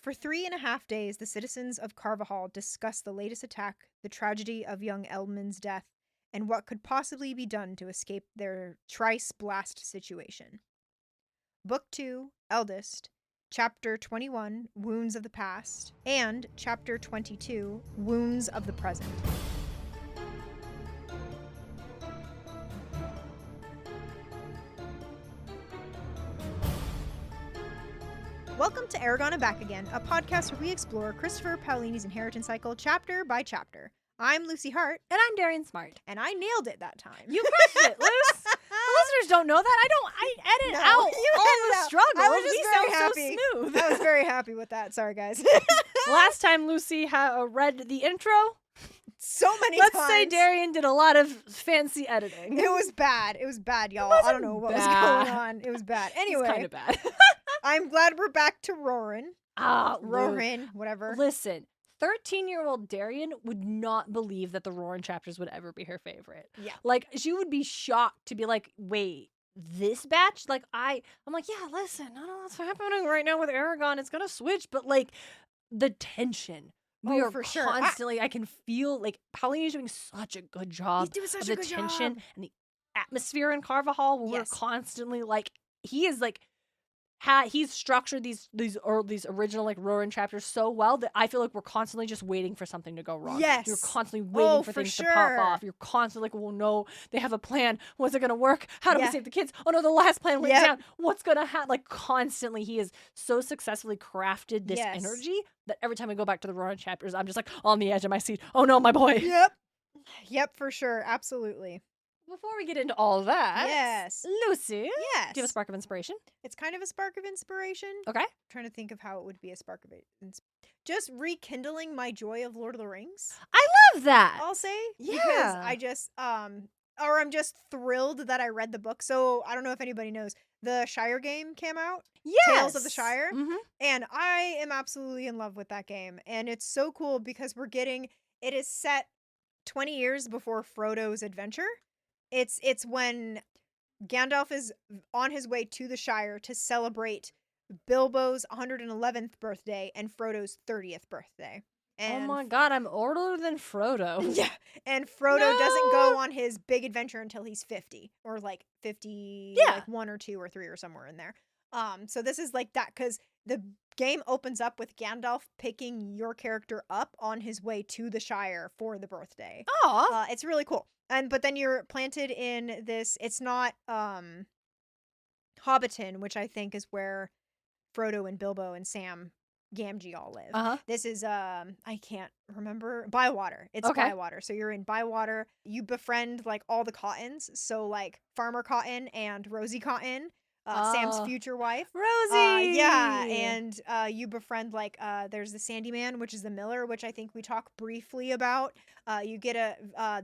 For 3.5 days, the citizens of Carvajal discuss the latest attack, the tragedy of young Eldman's death, and what could possibly be done to escape their trice blast situation. Book 2, Eldest, Chapter 21, Wounds of the Past, and Chapter 22, Wounds of the Present. Welcome to Aragon and Back Again, a podcast where we explore Christopher Paolini's inheritance cycle chapter by chapter. I'm Lucy Hart. And I'm Darien Smartt. And I nailed it that time. You crushed it, Luce. The listeners don't know that. I edit out all the struggles. I was just we very sound happy. so smooth. I was very happy with that. Sorry, guys. Last time Lucy read the intro, so many let's times. say Darien did a lot of fancy editing. It was bad. It was bad, y'all. I don't know what was bad. going on. It was bad. Anyway. It's kind of bad. I'm glad we're back to Roran. Roran. Roran, whatever. Listen, 13-year-old Darien would not believe that the Roran chapters would ever be her favorite. Yeah. Like, she would be shocked to be like, wait, this batch? Like, I'm like, yeah, listen, I don't know what's happening right now with Aragon. It's going to switch. But, like, the tension. We are for sure. constantly, I can feel, like, Paolini's doing such a good job He's doing such of a the good tension job. and the atmosphere in Carvajal where Yes. we're constantly, like, he is, like, he's structured these original like Roran chapters so well that I feel like we're constantly just waiting for something to go wrong. Yes. You're constantly waiting for for things sure. to pop off. You're constantly like, well, no, they have a plan. What's it gonna work? How do Yeah. we save the kids? Oh no, the last plan went Yep. down. What's gonna happen? Like constantly, he has so successfully crafted this Yes. energy that every time I go back to the Roran chapters, I'm just like on the edge of my seat. Oh no, my boy. Yep. Yep, for sure. Absolutely. Before we get into all that, Yes. Lucy, Yes. do you have a spark of inspiration? It's kind of a spark of inspiration. Okay. Trying to think of how it would be a spark of it. Just rekindling my joy of Lord of the Rings, I love that. I'll say. Because Yeah. I just, or I'm just thrilled that I read the book. So I don't know if anybody knows, the Shire game came out, Yes. Tales of the Shire. Mm-hmm. And I am absolutely in love with that game. And it's so cool because it is set 20 years before Frodo's adventure. It's when Gandalf is on his way to the Shire to celebrate Bilbo's 111th birthday and Frodo's 30th birthday. And Oh my god, I'm older than Frodo. yeah, and Frodo doesn't go on his big adventure until he's 50 or like 50, Yeah. like 1 or 2 or 3 or somewhere in there. So this is like that because the game opens up with Gandalf picking your character up on his way to the Shire for the birthday. Aw. It's really cool. But then you're planted in this. It's not Hobbiton, which I think is where Frodo and Bilbo and Sam Gamgee all live. Uh-huh. This is I can't remember. Bywater. It's Okay. Bywater. So you're in Bywater. You befriend like all the Cottons. So like Farmer Cotton and Rosie Cotton, Sam's Oh. future wife. Rosie. Yeah, and you befriend like there's the Sandyman, which is the miller, which I think we talked briefly about. You get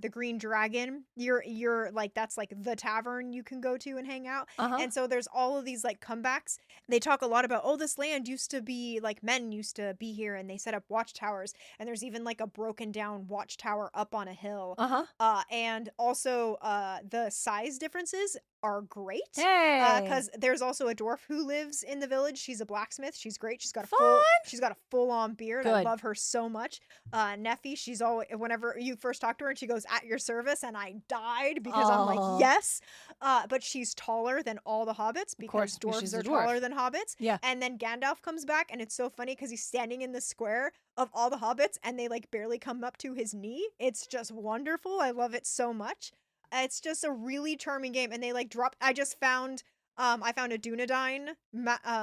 the Green Dragon. You're like that's like the tavern you can go to and hang out. Uh-huh. And so there's all of these like comebacks. They talk a lot about this land used to be like men used to be here, and they set up watchtowers. And there's even like a broken down watchtower up on a hill. Uh-huh. And also the size differences are great. Hey. Because there's also a dwarf who lives in the village. She's a blacksmith. She's great. She's got Fun. a full on beard. I Good. love her so much. Neffy, she's always whenever you first talk to her and she goes at your service, and I died because I'm Aw. like yes. But she's taller than all the hobbits because course, because dwarves she's a are dwarf. taller than hobbits. Yeah. And then Gandalf comes back, and it's so funny because he's standing in the square of all the hobbits, and they like barely come up to his knee. It's just wonderful. I love it so much. It's just a really charming game, and they like dropped. I just found I found a Dunedain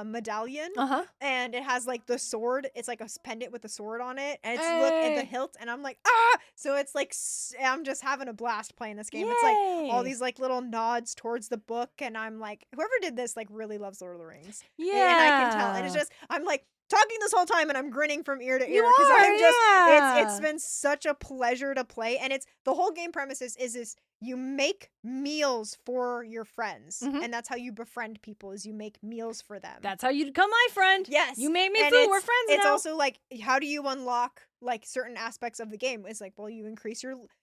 medallion, Uh-huh. and it has like the sword. It's like a pendant with a sword on it, and it's look at the Hey. hilt, and I'm like ah. So it's like I'm just having a blast playing this game. It's like all Yay. these like little nods towards the book, and I'm like whoever did this like really loves Lord of the Rings. Yeah. And I can tell, and it's just I'm like talking this whole time, and I'm grinning from ear to ear You because are, I'm just yeah. it's been such a pleasure to play, and it's the whole game premise is this. You make meals for your friends, Mhm. and that's how you befriend people. Is you make meals for them. That's how you become my friend. Yes. You made me And food. We're friends It's now. also like how do you unlock like certain aspects of the game? It's like well, you increase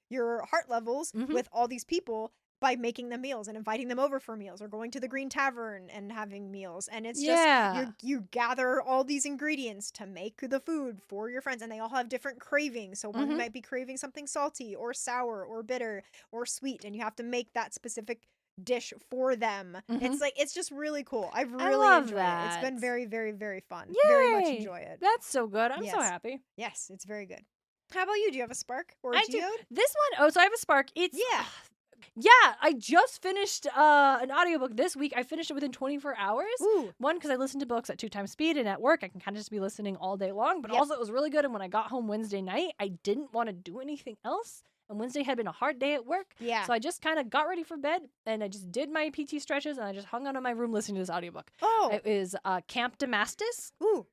your heart levels Mhm. with all these people. by making them meals and inviting them over for meals or going to the Green Tavern and having meals. And it's Yeah. just you gather all these ingredients to make the food for your friends, and they all have different cravings. So one Mhm. might be craving something salty or sour or bitter or sweet, and you have to make that specific dish for them. Mhm. It's just really cool. I've I really love enjoyed it. It's been that. very, very, very fun. Very much Yay! enjoy it. That's so good. I'm so Yes. happy. Yes, it's very good. How about you? Do you have a spark or a I do. geode? This one, so I have a spark. It's Yeah. yeah, I just finished an audiobook this week. I finished it within 24 hours. Ooh. One, because I listen to books at 2 times speed, and at work I can kind of just be listening all day long. But Yep. also it was really good. And when I got home Wednesday night, I didn't want to do anything else. And Wednesday had been a hard day at work. Yeah. So I just kind of got ready for bed, and I just did my PT stretches, and I just hung out in my room listening to this audiobook. Oh. It is Camp Damascus. Ooh.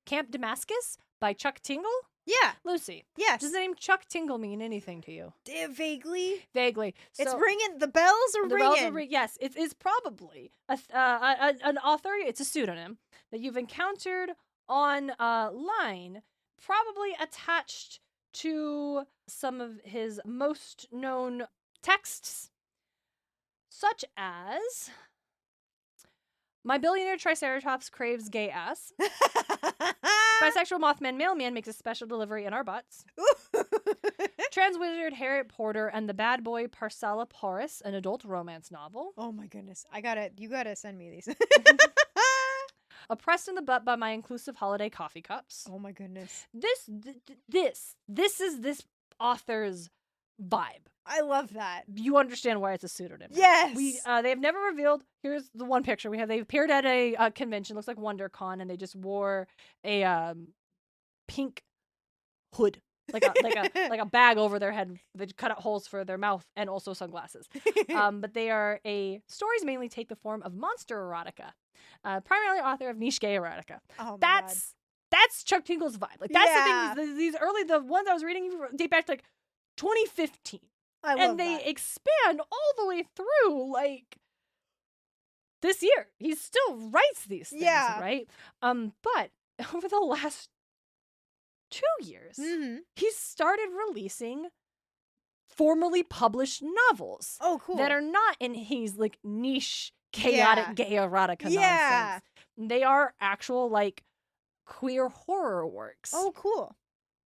Camp Damascus by Chuck Tingle. Yeah. Lucy, Yes. does the name Chuck Tingle mean anything to you? Vaguely. Vaguely. It's So- ring. The bells are The ringing. bells are yes, it is probably an author. It's a pseudonym that you've encountered on line, probably attached to some of his most known texts, such as "My billionaire triceratops craves gay ass." Bisexual Mothman mailman makes a special delivery in our butts. Trans wizard Harriet Porter and the bad boy Parsaloporus, an adult romance novel. Oh my goodness. You gotta send me these. Oppressed in the butt by my inclusive holiday coffee cups. Oh my goodness. This is this author's vibe. I love that. You understand why it's a pseudonym. Yes. They have never revealed. Here's the one picture we have. They appeared at a convention, looks like WonderCon, and they just wore a pink hood, like a bag over their head. They cut out holes for their mouth and also sunglasses. But they are stories mainly take the form of monster erotica. Primarily author of niche gay erotica. Oh my God. That's Chuck Tingle's vibe. Like that's Yeah. the thing. These early, the ones I was reading date back to like 2015. I love And they that. expand all the way through like this year. He still writes these things, Yeah. right? But over the last 2 years, Mhm. he's started releasing formally published novels Oh, cool. that are not in his like niche chaotic Yeah. gay erotica Yeah. nonsense. They are actual like queer horror works. Oh, cool.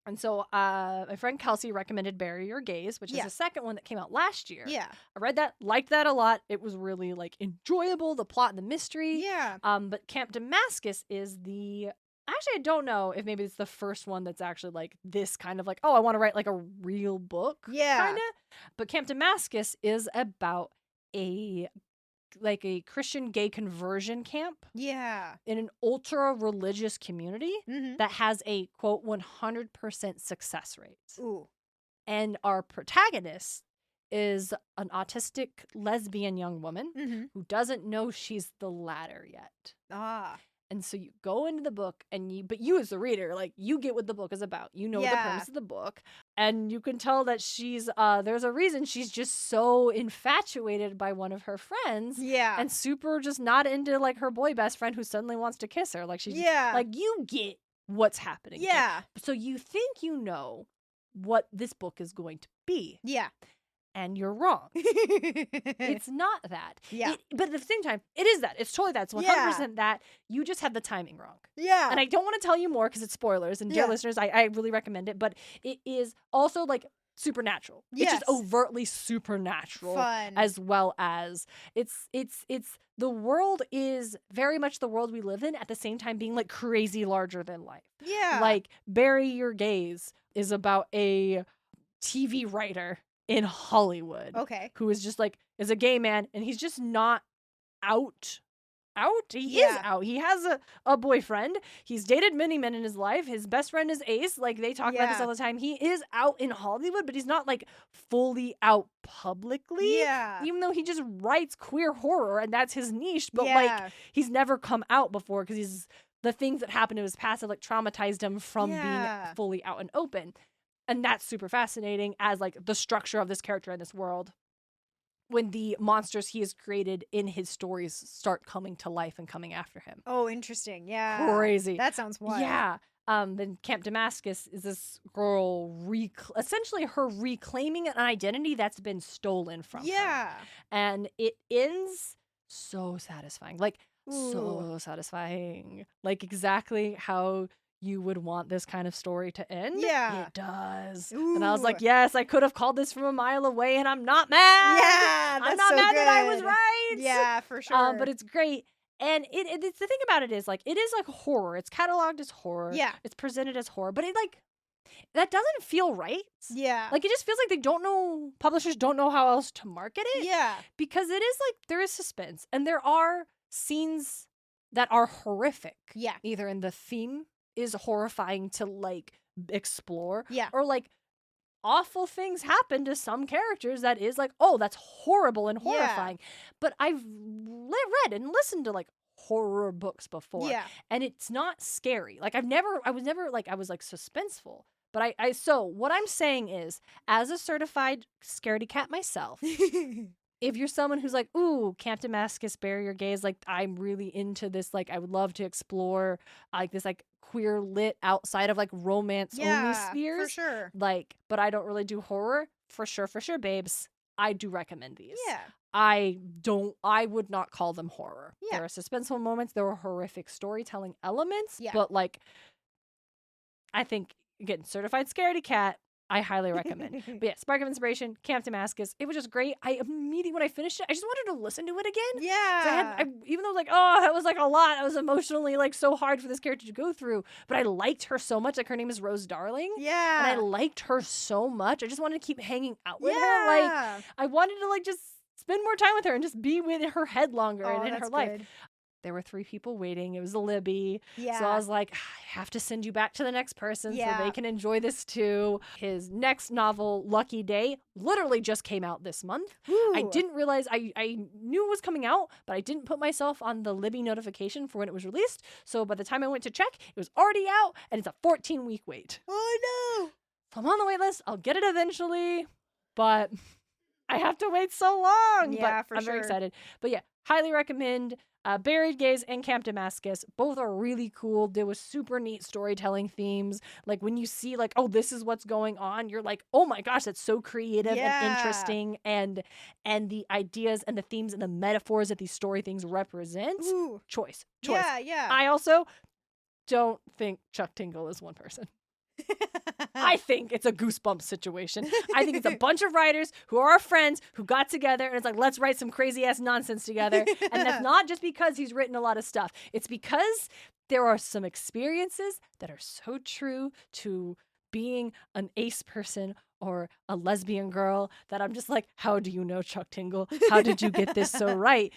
And so my friend Kelsey recommended Bury Your Gaze, which is Yeah. the second one that came out last year. Yeah. I read that, liked that a lot. It was really like enjoyable, the plot and the mystery. Yeah. But Camp Damascus is actually I don't know if maybe it's the first one that's actually like this kind of like, oh, I want to write like a real book. Yeah. Kinda. But Camp Damascus is about a Christian gay conversion camp Yeah. in an ultra religious community Mhm. that has a quote 100% success rate. Ooh. And our protagonist is an autistic lesbian young woman Mhm. who doesn't know she's the latter yet. Ah. And so you go into the book but you as the reader, like you get what the book is about. You know the Yeah. premise of the book. And you can tell that she's there's a reason she's just so infatuated by one of her friends. Yeah. And super just not into like her boy best friend who suddenly wants to kiss her. Like she's Yeah. like you get what's happening. here. Yeah. So you think you know what this book is going to be. Yeah. And you're wrong. It's not that. Yeah. But at the same time, it is that. It's totally that. It's 100% that. You just had the timing wrong. Yeah. And I don't want to tell you more because it's spoilers. And dear Yeah. listeners, I really recommend it. But it is also like supernatural. It's Yes. just overtly supernatural. Fun. As well as it's the world is very much the world we live in at the same time being like crazy larger than life. Yeah. Like Bury Your Gaze is about a TV writer in Hollywood Okay. who is just like is a gay man and he's just not out. He is Yeah. out. He has a boyfriend. He's dated many men in his life. His best friend is Ace. Like they talk about this Yeah. all the time. He is out in Hollywood, but he's not like fully out publicly. Yeah. Even though he just writes queer horror and that's his niche, but Yeah. like he's never come out before because the things that happened to his past have like traumatized him from Yeah. being fully out and open. And that's super fascinating as like the structure of this character in this world. When the monsters he has created in his stories start coming to life and coming after him. Oh, interesting. Yeah. Crazy. That sounds wild. Yeah. then Camp Damascus is this girl essentially her reclaiming an identity that's been stolen from her. Yeah. And it ends so satisfying. Like, Ooh. so satisfying. Like, exactly how you would want this kind of story to end. Yeah. It does. Ooh. And I was like, yes, I could have called this from a mile away, and I'm not mad. Yeah, I'm that's not so mad that I was good. right. Yeah, for sure. But it's great. And it's the thing about it is, like, it is like horror. It's cataloged as horror. Yeah. It's presented as horror. But it, like, that doesn't feel right. Yeah. Like, it just feels like they don't know, publishers don't know how else to market it. Yeah. Because it is like, there is suspense. And there are scenes that are horrific. Yeah. Either in the theme is horrifying to, like, explore. Yeah. Or, like, awful things happen to some characters that is like, oh, that's horrible and horrifying. But I've read and listened to, like, horror books before. Yeah. And it's not scary. Like, I was never like, I was like suspenseful. But so what I'm saying is, as a certified scaredy cat myself, if you're someone who's like, ooh, Camp Damascus, Barrier Gaze, like, I'm really into this, like, I would love to explore, like, this, like, queer lit outside of, like, romance only spheres. for sure. Like, but I don't really do horror. For sure, babes. I do recommend these. Yeah. I would not call them horror. Yeah. There are suspenseful moments. There are horrific storytelling elements. Yeah. But, like, I think, again, certified scaredy cat, I highly recommend. But yeah, Spark of Inspiration, Camp Damascus. It was just great. I immediately, when I finished it, I just wanted to listen to it again. Yeah. Even though, like, oh, that was, like, a lot. That was emotionally, like, so hard for this character to go through. But I liked her so much. Like, her name is Rose Darling. Yeah. And I liked her so much. I just wanted to keep hanging out with her. Like, I wanted to, like, just spend more time with her and just be with her head longer and in her life. Good. There were 3 people waiting. It was Libby. Yeah. So I was like, I have to send you back to the next person so they can enjoy this too. His next novel, Lucky Day, literally just came out this month. Ooh. I didn't realize, I knew it was coming out, but I didn't put myself on the Libby notification for when it was released. So by the time I went to check, it was already out and it's a 14-week wait. Oh no. So I'm on the wait list. I'll get it eventually, but I have to wait so long. Yeah, but for I'm sure. very excited. But yeah, highly recommend. Buried Gaze and Camp Damascus, both are really cool. There was super neat storytelling themes. Like, when you see, like, oh, this is what's going on, you're like, oh my gosh, that's so creative and interesting. And the ideas and the themes and the metaphors that these story things represent. Ooh. Choice. Yeah. I also don't think Chuck Tingle is one person. I think it's a Goosebumps situation. I think it's a bunch of writers who are our friends who got together and it's like, let's write some crazy ass nonsense together. And that's not just because he's written a lot of stuff. It's because there are some experiences that are so true to being an ace person or a lesbian girl that I'm just like, how do you know, Chuck Tingle? How did you get this so right?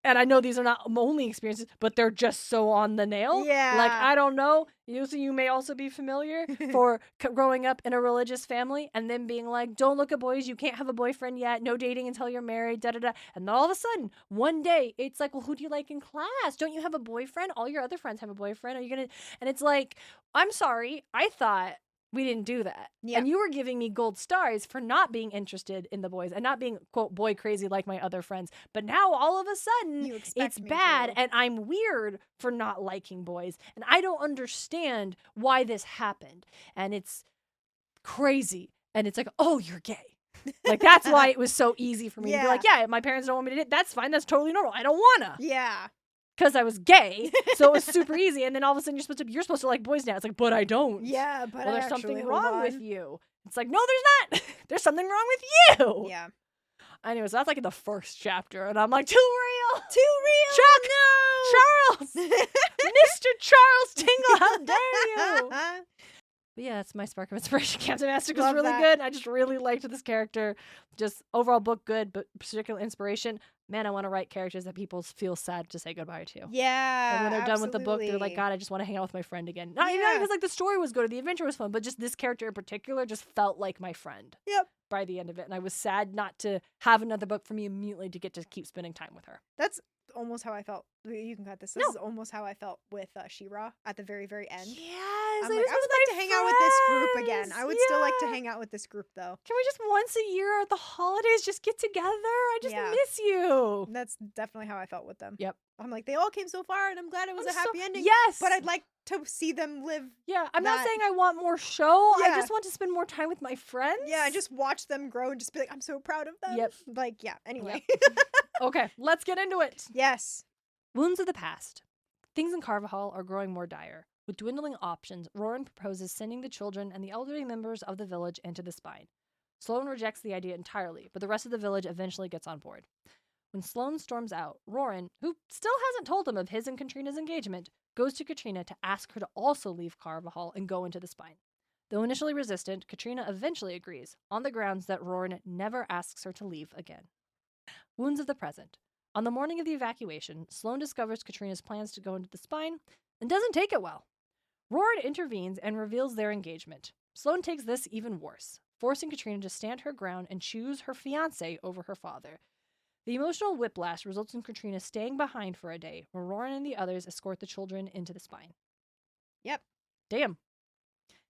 And I know these are not only experiences, but they're just so on the nail. Yeah. Like, I don't know. You may also be familiar for growing up in a religious family and then being like, don't look at boys. You can't have a boyfriend yet. No dating until you're married. Da da da. And then all of a sudden, one day, it's like, well, who do you like in class? Don't you have a boyfriend? All your other friends have a boyfriend. Are you going to? And it's like, I'm sorry. I thought we didn't do that. Yeah. And you were giving me gold stars for not being interested in the boys and not being, quote, boy crazy like my other friends. But now all of a sudden, it's bad and I'm weird for not liking boys. And I don't understand why this happened. And it's crazy. And it's like, oh, you're gay. Like, that's why it was so easy for me to be like, yeah, my parents don't want me to do it. That's fine. That's totally normal. I don't wanna. Yeah. Because I was gay, so it was super easy. And then all of a sudden you're supposed to like boys now. It's like, but I don't. Yeah, but well, there's actually, something hold wrong on. with you. It's like, no, there's not. There's something wrong with you. Yeah. Anyway, so that's like in the first chapter, and I'm like, too real. Too real. Chuck, no. Charles, Mr. Charles Tingle, how dare you? But yeah, that's my spark of inspiration. Camp Damascus was Love really that. good. I just really liked this character. Just overall book good, but particular inspiration. Man, I want to write characters that people feel sad to say goodbye to. Yeah. And when they're done with the book, they're like, God, I just want to hang out with my friend again. Not even because like the story was good or the adventure was fun, but just this character in particular just felt like my friend. Yep. By the end of it. And I was sad not to have another book for me immediately to get to keep spending time with her. That's almost how I felt. You can cut this. This No. is almost how I felt with She-Ra at the very, very end. Yes, I'm like, I would like to hang out with this group again. I would still like to hang out with this group, though. Can we just once a year at the holidays just get together? I just miss you. That's definitely how I felt with them. Yep. I'm like, they all came so far, and I'm glad it was a happy ending. Yes. But I'd like to see them live. Yeah, I'm not saying I want more show. Yeah. I just want to spend more time with my friends. Yeah, just watch them grow and just be like, I'm so proud of them. Yep. Like, yeah, anyway. Okay, let's get into it. Yes. Wounds of the past. Things in Carvajal are growing more dire. With dwindling options, Roran proposes sending the children and the elderly members of the village into the spine. Sloan rejects the idea entirely, but the rest of the village eventually gets on board. When Sloan storms out, Roran, who still hasn't told him of his and Katrina's engagement, goes to Katrina to ask her to also leave Carvajal and go into the spine. Though initially resistant, Katrina eventually agrees, on the grounds that Roran never asks her to leave again. Wounds of the present. On the morning of the evacuation, Sloan discovers Katrina's plans to go into the spine and doesn't take it well. Roran intervenes and reveals their engagement. Sloan takes this even worse, forcing Katrina to stand her ground and choose her fiancé over her father. The emotional whiplash results in Katrina staying behind for a day, where Roran and the others escort the children into the spine. Yep. Damn.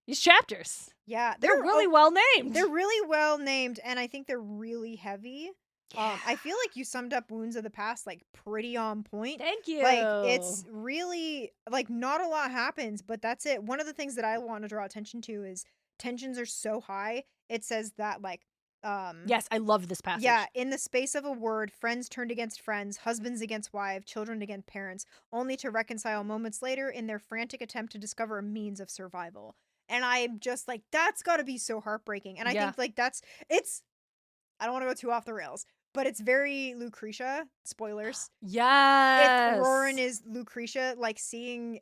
These chapters. Yeah. They're really well named. They're really well named, and I think they're really heavy. I feel like you summed up Wounds of the Past like pretty on point. Thank you. Like it's really like not a lot happens, but that's it. One of the things that I want to draw attention to is tensions are so high. It says that like yes, I love this passage. yeah, in the space of a word, friends turned against friends, husbands against wives, children against parents, only to reconcile moments later in their frantic attempt to discover a means of survival. And I'm just like, that's got to be so heartbreaking. And I think like I don't want to go too off the rails, but it's very Lucretia. Spoilers. Yes. Roran is Lucretia, like seeing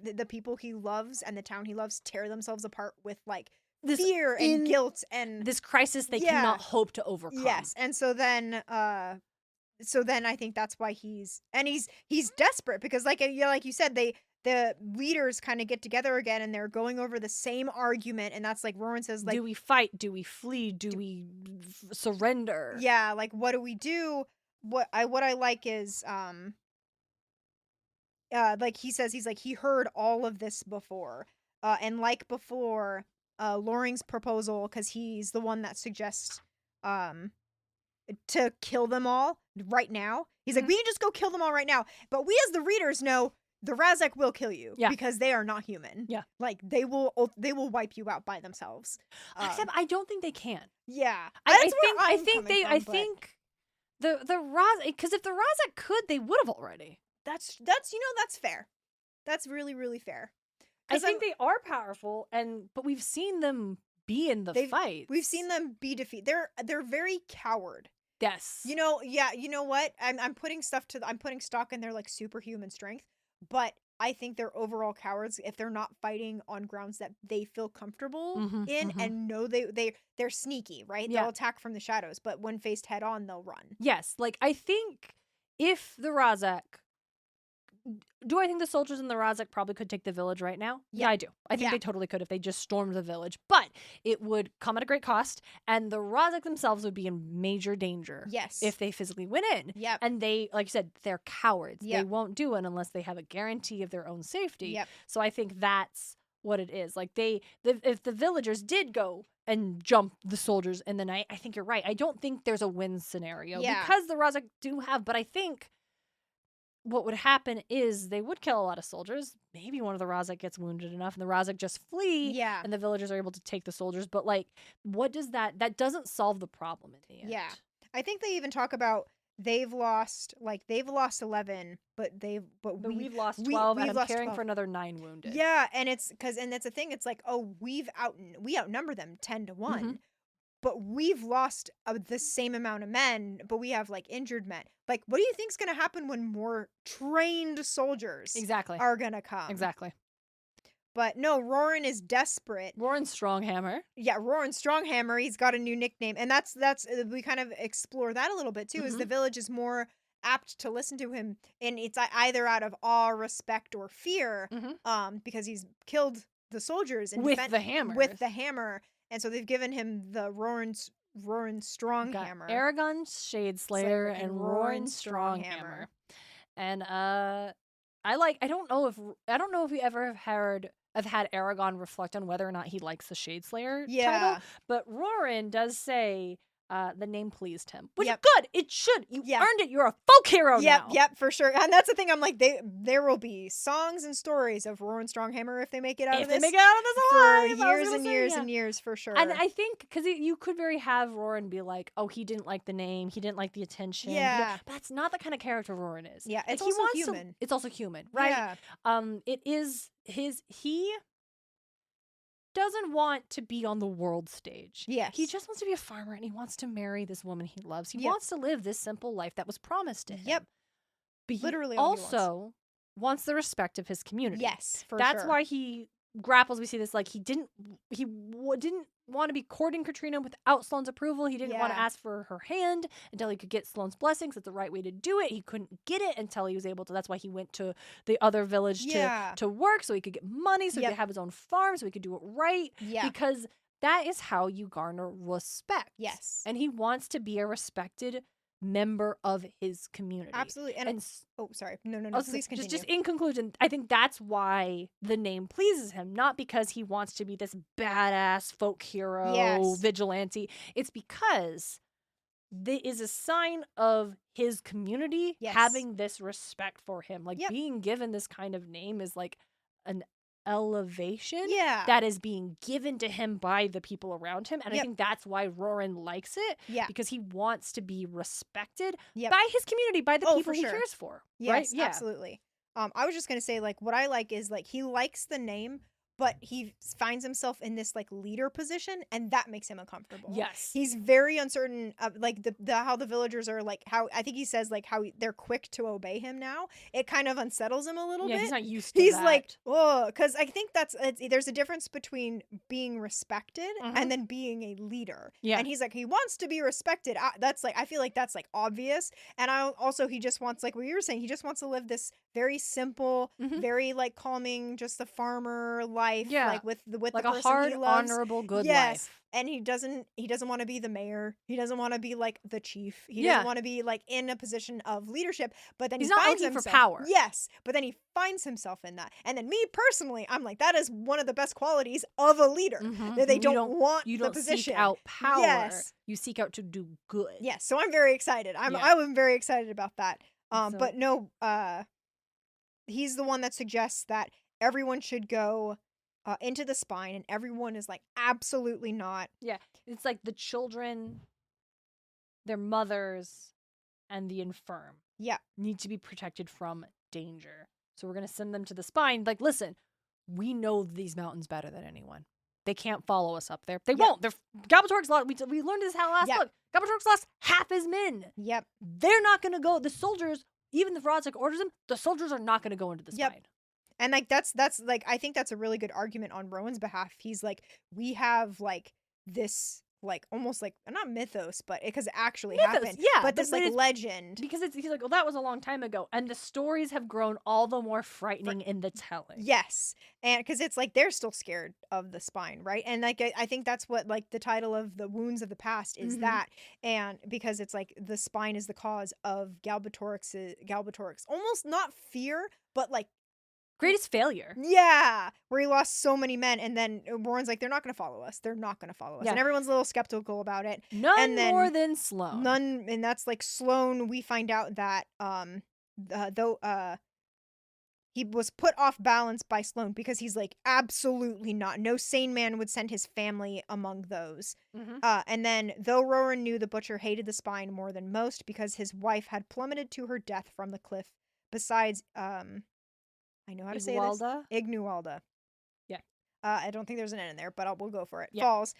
the people he loves and the town he loves tear themselves apart with like this fear and guilt and this crisis they cannot hope to overcome. Yes. And so then I think that's why he's desperate, because like you said, the leaders kind of get together again and they're going over the same argument, and that's like Roran says, like, do we fight? Do we flee? Do we surrender? Yeah, like what do we do? What I like is like he says, he's like, he heard all of this before. And like before, Loring's proposal, because he's the one that suggests to kill them all right now. He's like, we can just go kill them all right now. But we as the readers know the Razak will kill you because they are not human. Yeah. Like they will wipe you out by themselves. Except I don't think they can. Yeah. I think the Razak, because if the Razak could, they would have already. That's fair. That's really, really fair. I think they are powerful, but we've seen them be in the fight. We've seen them be defeated. They're very coward. Yes. You know, yeah, you know what? I'm putting stock in their like superhuman strength, but I think they're overall cowards if they're not fighting on grounds that they feel comfortable in and know they're sneaky, right? Yeah. They'll attack from the shadows, but when faced head on, they'll run. Yes, like I think if the Razak, do I think the soldiers in the Razak probably could take the village right now? Yeah, I do. I think they totally could if they just stormed the village. But it would come at a great cost, and the Razak themselves would be in major danger. Yes. If they physically went in. Yep. And they, like you said, they're cowards. Yep. They won't do it unless they have a guarantee of their own safety. Yep. So I think that's what it is. Like if the villagers did go and jump the soldiers in the night, I think you're right. I don't think there's a win scenario because the Razak do have, but I think what would happen is they would kill a lot of soldiers. Maybe one of the Razak gets wounded enough and the Razak just flee. Yeah. And the villagers are able to take the soldiers. But like, what does that doesn't solve the problem in the end. Yeah. I think they even talk about they've lost 11, but we've lost 12 and I'm caring 12. for another 9 wounded. Yeah. And that's the thing. It's like, oh, we outnumber them 10-1. But we've lost the same amount of men, but we have like injured men. Like, what do you think's going to happen when more trained soldiers are going to come? Exactly. But no, Roran is desperate. Roran Stronghammer. Yeah, Roran Stronghammer. He's got a new nickname. And that's we kind of explore that a little bit too, is the village is more apt to listen to him. And it's either out of awe, respect, or fear, because he's killed the soldiers with the hammer. And so they've given him the Roran Stronghammer. Aragon Shadeslayer and Roran Stronghammer. And I don't know if we ever have had Aragon reflect on whether or not he likes the Shadeslayer title, but Roran does say the name pleased him, which is good. It should. You earned it. You're a folk hero now. Yep, for sure. And that's the thing. I'm like, there will be songs and stories of Roran Stronghammer if they make it out of this. If they make it out of this alive, for years and years and years, for sure. And I think because you could very have Roran be like, oh, he didn't like the name, he didn't like the attention. Yeah, but that's not the kind of character Roran is. Yeah, it's like, also human. It's also human, right? Yeah. It is he doesn't want to be on the world stage. Yes. He just wants to be a farmer and he wants to marry this woman he loves. He wants to live this simple life that was promised to him. Yep. But he literally also wants the respect of his community. Yes, for That's sure. why he grapples. We see this, like, he didn't want to be courting Katrina without Sloane's approval. He didn't want to ask for her hand until he could get Sloane's blessings. It's the right way to do it. He couldn't get it until he was able to. That's why he went to the other village to work, so he could get money, so he could have his own farm, so he could do it right. Yeah. Because that is how you garner respect. Yes. And he wants to be a respected member of his community. Absolutely. And sorry. No, please continue. Just in conclusion, I think that's why the name pleases him, not because he wants to be this badass folk hero vigilante. It's because it is a sign of his community having this respect for him. Like, being given this kind of name is like an elevation that is being given to him by the people around him, and I think that's why Roran likes it, because he wants to be respected by his community, by the people he cares for. Yes, right? Absolutely. I was just gonna say, like, what I like is, like, he likes the name, but he finds himself in this, like, leader position, and that makes him uncomfortable. Yes. He's very uncertain of, like, the how the villagers are, like, how, I think he says, like, how they're quick to obey him now. It kind of unsettles him a little bit. He's not used to He's that. like, oh, because I think there's a difference between being respected and then being a leader. Yeah. And he's like, he wants to be respected. That's, like, I feel like that's, like, obvious. And he just wants, like what you were saying, he just wants to live this very simple, very, like, calming, just a farmer life, like, with like the a person hard, he loves. honorable, good life. And he doesn't want to be the mayor. He doesn't want to be, like, the chief. He doesn't want to be, like, in a position of leadership. But then he's he not finds looking himself, for power. Yes, but then he finds himself in that. And then me personally, I'm like, that is one of the best qualities of a leader. That they don't want the position. You seek out power. Yes. You seek out to do good. Yes. So I'm very excited. I'm very excited about that. But no, he's the one that suggests that everyone should go into the spine, and everyone is like, absolutely not. Yeah, it's like the children, their mothers, and the infirm need to be protected from danger. So we're going to send them to the spine. Like, listen, we know these mountains better than anyone. They can't follow us up there. They won't. Galbatorix lost. We learned this last book. Galbatorix lost half his men. Yep. They're not going to go. The soldiers, even if Rodzik orders them, the soldiers are not going to go into the spine. And, like, that's like, I think that's a really good argument on Rowan's behalf. He's like, we have, like, this, like, almost like, not mythos, but because it actually happened. Yeah. But this, like, legend. Because he's like, well, that was a long time ago. And the stories have grown all the more frightening in the telling. Yes. And because it's like, they're still scared of the spine, right? And, like, I think that's what, like, the title of the Wounds of the Past is that. And because it's like, the spine is the cause of Galbatorix. Almost not fear, but, like, greatest failure. Yeah, where he lost so many men, and then Warren's like, they're not going to follow us. They're not going to follow us. And everyone's a little skeptical about it. None more than Sloan. None, and that's like Sloan. We find out that though he was put off balance by Sloan because he's like, absolutely not. No sane man would send his family among those. And then though Roran knew the butcher hated the spine more than most because his wife had plummeted to her death from the cliff. Besides, I know how to say this. Ignualda. Yeah. I don't think there's an N in there, but we'll go for it. Yeah. Falls.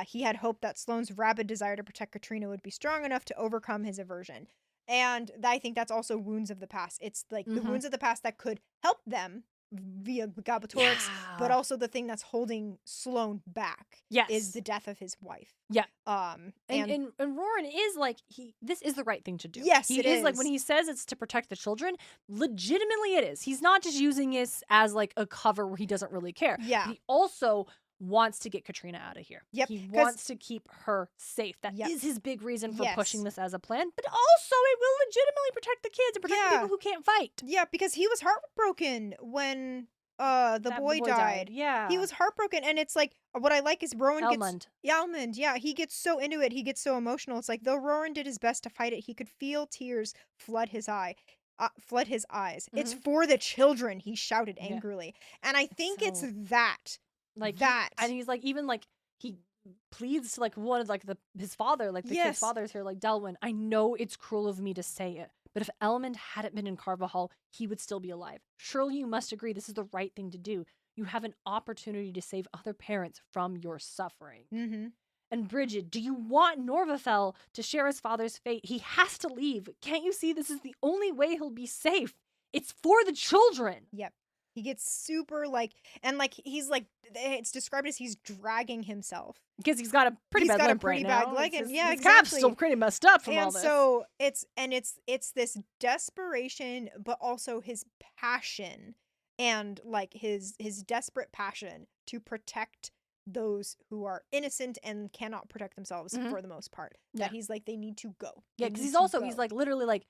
He had hoped that Sloane's rabid desire to protect Katrina would be strong enough to overcome his aversion. And I think that's also wounds of the past. It's like the wounds of the past that could help them via Galbatorix, but also the thing that's holding Sloan back is the death of his wife. Yeah. And Roran is like, this is the right thing to do. Yes, he is like, when he says it's to protect the children, legitimately it is. He's not just using this as like a cover where he doesn't really care. Yeah. He also wants to get Katrina out of here. Yep, He 'cause- wants to keep her safe. That Yep. is his big reason for Yes. pushing this as a plan. But also, it will legitimately protect the kids and protect the Yeah. people who can't fight. Yeah, because he was heartbroken when the boy died. Yeah. He was heartbroken, and it's like what I like is Rowan Elmond. Almond, yeah, he gets so into it, he gets so emotional. It's like though Rowan did his best to fight it, he could feel tears flood his eyes. It's for the children, he shouted Yeah. angrily. And I think it's So- that. Like that. and he's like even like he pleads to like one of like his father, like the Yes. kid's father's here, like Delwyn, I know it's cruel of me to say it, but if Elmond hadn't been in Carvajal, he would still be alive. Surely you must agree this is the right thing to do. You have an opportunity to save other parents from your suffering. Mm-hmm. And Bridget, do you want Norvafel to share his father's fate? He has to leave. Can't you see this is the only way he'll be safe? It's for the children. Yep. He gets super like, and like he's like, it's described as he's dragging himself. Because he's got a pretty bad limp right now. leg, and yeah, his calf's exactly. still pretty messed up from And all this. so it's this desperation, but also his passion, and like his desperate passion to protect those who are innocent and cannot protect themselves for the most part. Yeah. That he's like they need to go. Yeah, because he's like literally like,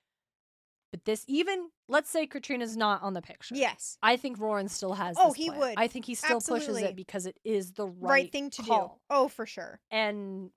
but this even let's say Katrina's not on the picture. Yes. I think Roran still has. Oh, this he plan. would. I think he still pushes Absolutely. it because it is the Right thing to call. do. Oh, for sure. And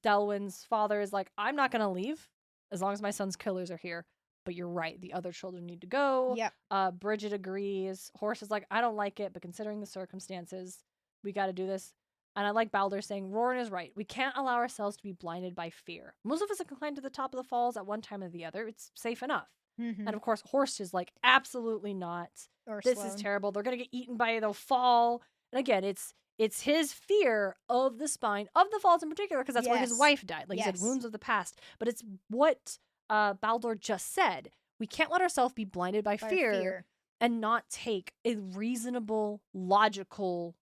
Delwyn's father is like, I'm not gonna leave as long as my son's killers are here. But you're right, the other children need to go. Yep. Bridget agrees. Horse is like, I don't like it, but considering the circumstances, we got to do this. And I like Balder saying, Roran is right. We can't allow ourselves to be blinded by fear. Most of us have climbed to the top of the falls at one time or the other. It's safe enough. Mm-hmm. And of course, Horst is like, absolutely not. Or This Sloan. is terrible. They're gonna get eaten by they'll fall. And again, it's his fear of the spine, of the falls in particular, because that's where his Yes. wife died. Like you Yes. said, wounds of the past. But it's what Baldur just said. We can't let ourselves be blinded by fear and not take a reasonable, logical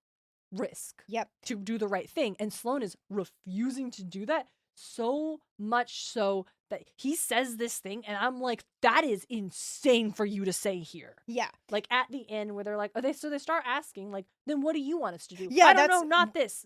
risk Yep. to do the right thing. And Sloan is refusing to do that, so much so that he says this thing, and I'm like, that is insane for you to say here. Yeah. Like at the end where they're like, so they start asking, like, then what do you want us to do? Yeah, I don't that's know, not this.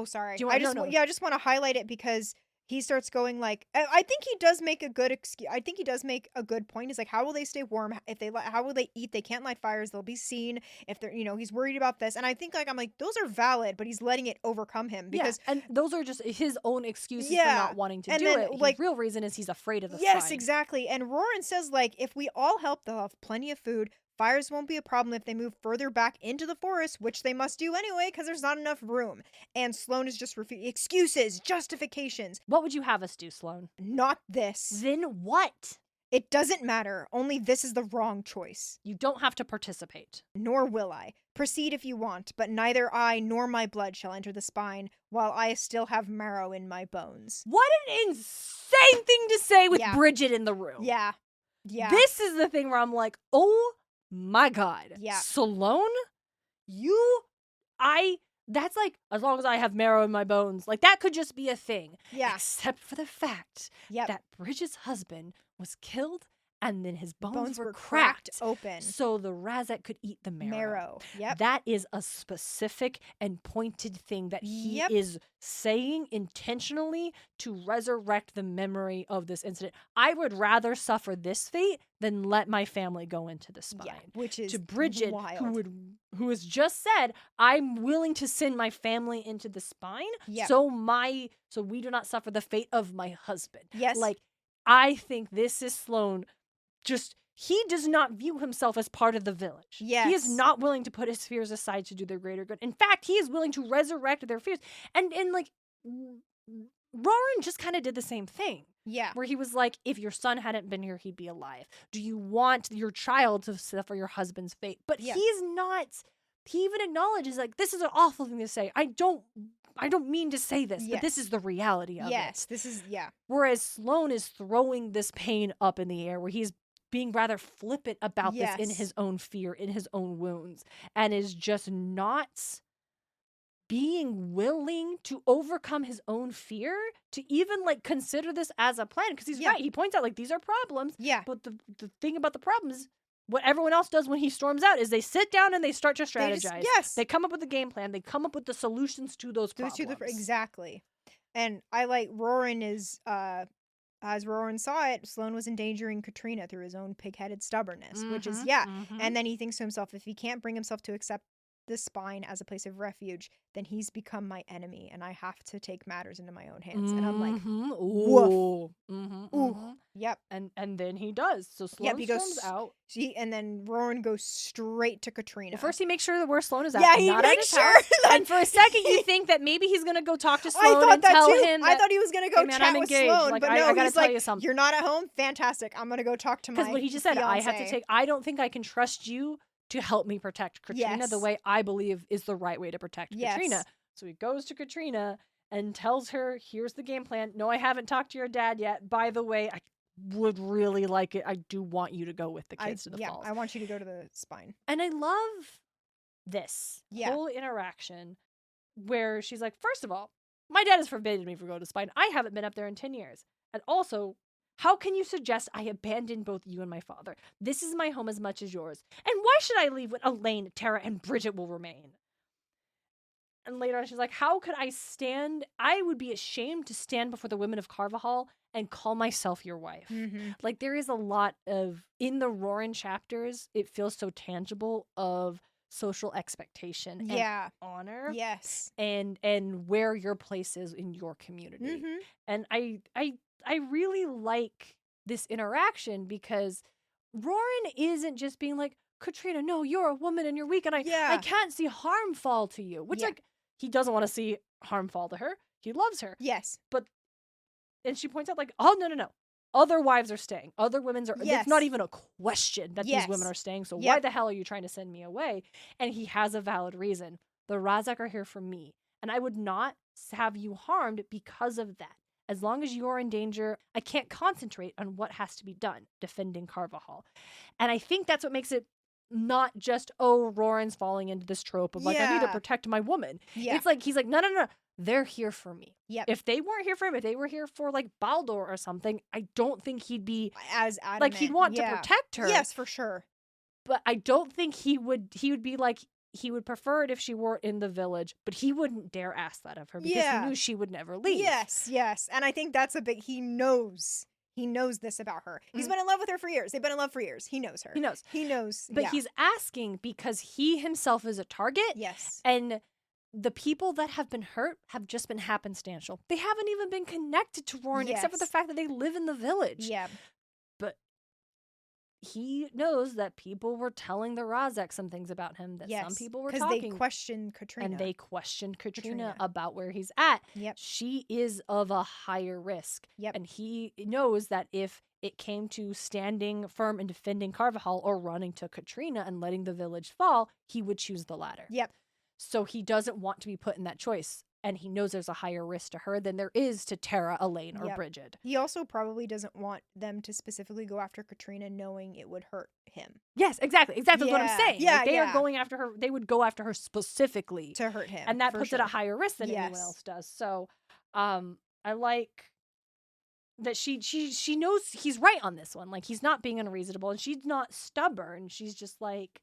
Sorry. Do you want- I just no, no. I just want to highlight it because he starts going like, I think he does make a good excuse. I think he does make a good point. He's like, how will they stay warm if how will they eat? They can't light fires. They'll be seen if they're, he's worried about this. And I think I'm like, those are valid, but he's letting it overcome him because and those are just his own excuses for Yeah, not wanting to and do then, it. like- The real reason is he's afraid of the yes, spine. exactly. And Roran says like, if we all help, they'll have plenty of food. Fires won't be a problem if they move further back into the forest, which they must do anyway because there's not enough room. And Sloan is just excuses, justifications. What would you have us do, Sloan? Not this. Then what? It doesn't matter. Only this is the wrong choice. You don't have to participate. Nor will I. Proceed if you want, but neither I nor my blood shall enter the spine while I still have marrow in my bones. What an insane thing to say with Yeah. Bridget in the room. Yeah. Yeah. This is the thing where I'm like, oh my God. Yeah. Sloan, that's like, as long as I have marrow in my bones, like that could just be a thing. Yeah. Except for the fact Yep. that Bridget's husband was killed and then his bones, Bones were cracked open. so the Razak could eat the marrow. Yep. That is a specific and pointed thing that he Yep. is saying intentionally to resurrect the memory of this incident. I would rather suffer this fate than let my family go into the spine. Yeah. Which is To Bridget, wild. who has just said, I'm willing to send my family into the spine Yep. so we do not suffer the fate of my husband. Yes. Like, I think this is Sloan. He does not view himself as part of the village. He is Yes. not willing to put his fears aside to do their greater good. In fact, he is willing to resurrect their fears. And like, Roran just kind of did the same thing. Yeah. Where he was like, if your son hadn't been here, he'd be alive. Do you want your child to suffer your husband's fate? But Yeah. he's not. He even acknowledges, like, this is an awful thing to say. I don't mean to say this, but this Yes. is the reality of it. Yes. This is Whereas Sloan is throwing this pain up in the air, where he's being rather flippant about this in Yes. his own fear, in his own wounds, and is just not being willing to overcome his own fear to even like consider this as a plan. Because he's Yeah. right. He points out like these are problems, Yeah. but the thing about the problem is what everyone else does when he storms out is they sit down and they start to strategize. Yes. They come up with a game plan. They come up with the solutions to those Those problems. two, exactly. And I like Roran is, as Roran saw it, Sloan was endangering Katrina through his own pig-headed stubbornness, which is, And then he thinks to himself, if he can't bring himself to accept the spine as a place of refuge, then he's become my enemy, and I have to take matters into my own hands. And I'm like, woof. Ooh. Yep. And then he does. So Sloan storms out. And then Roran goes straight to Katrina. Well, first he makes sure that where Sloan is at. Yeah, he not makes sure. sure. And for a second, you think that maybe he's gonna go talk to Sloan and tell him. I thought he was gonna go hey, man, chat I'm with engaged. Sloan, like, but I no, gotta he's tell like, you something. "You're not at home. Fantastic. I'm gonna go talk to my." Because what he just said, I have to fiancé." take. I don't think I can trust you to help me protect Katrina the way I believe is the right way to protect Katrina. So he goes to Katrina and tells her, here's the game plan. No, I haven't talked to your dad yet. By the way, I would really like it. I do want you to go with the kids to the falls. I want you to go to the spine. And I love this whole interaction where she's like, first of all, my dad has forbidden me from going to the spine. I haven't been up there in 10 years. And also, how can you suggest I abandon both you and my father? This is my home as much as yours. And why should I leave when Elaine, Tara, and Bridget will remain? And later on, she's like, how could I stand? I would be ashamed to stand before the women of Carvajal and call myself your wife. Like, there is a lot of, in the Roran chapters, it feels so tangible of social expectation and honor. Yes. And where your place is in your community. And I really like this interaction because Roran isn't just being like, Katrina, no, you're a woman and you're weak and I can't see harm fall to you. Which, like, he doesn't want to see harm fall to her. He loves her. Yes. But, and she points out, like, oh, no. Other wives are staying. Other women are, it's not even a question that these women are staying. So why the hell are you trying to send me away? And he has a valid reason. The Razak are here for me. And I would not have you harmed because of that. As long as you're in danger, I can't concentrate on what has to be done defending Carvajal. And I think that's what makes it not just, oh, Roran's falling into this trope of like, I need to protect my woman. It's like, he's like, no. They're here for me. If they weren't here for him, if they were here for like Baldur or something, I don't think he'd be as adamant. Like, he'd want to protect her. Yes, for sure. But I don't think he would be like, he would prefer it if she were in the village, but he wouldn't dare ask that of her because he knew she would never leave. Yes. And I think that's a big, he knows this about her. He's been in love with her for years. They've been in love for years. He knows her. He knows. But he's asking because he himself is a target. Yes. And the people that have been hurt have just been happenstantial. They haven't even been connected to Roran except for the fact that they live in the village. Yeah. But he knows that people were telling the Razak some things about him that some people were talking. Because they questioned Katrina. And they questioned Katrina about where he's at. She is of a higher risk. And he knows that if it came to standing firm and defending Carvajal or running to Katrina and letting the village fall, he would choose the latter. So he doesn't want to be put in that choice. And he knows there's a higher risk to her than there is to Tara, Elaine, or Bridget. He also probably doesn't want them to specifically go after Katrina knowing it would hurt him. Yes, exactly what I'm saying. They are going after her. They would go after her specifically. To hurt him. And that puts it at higher risk than anyone else does. So I like that she knows he's right on this one. Like, he's not being unreasonable and she's not stubborn. She's just like,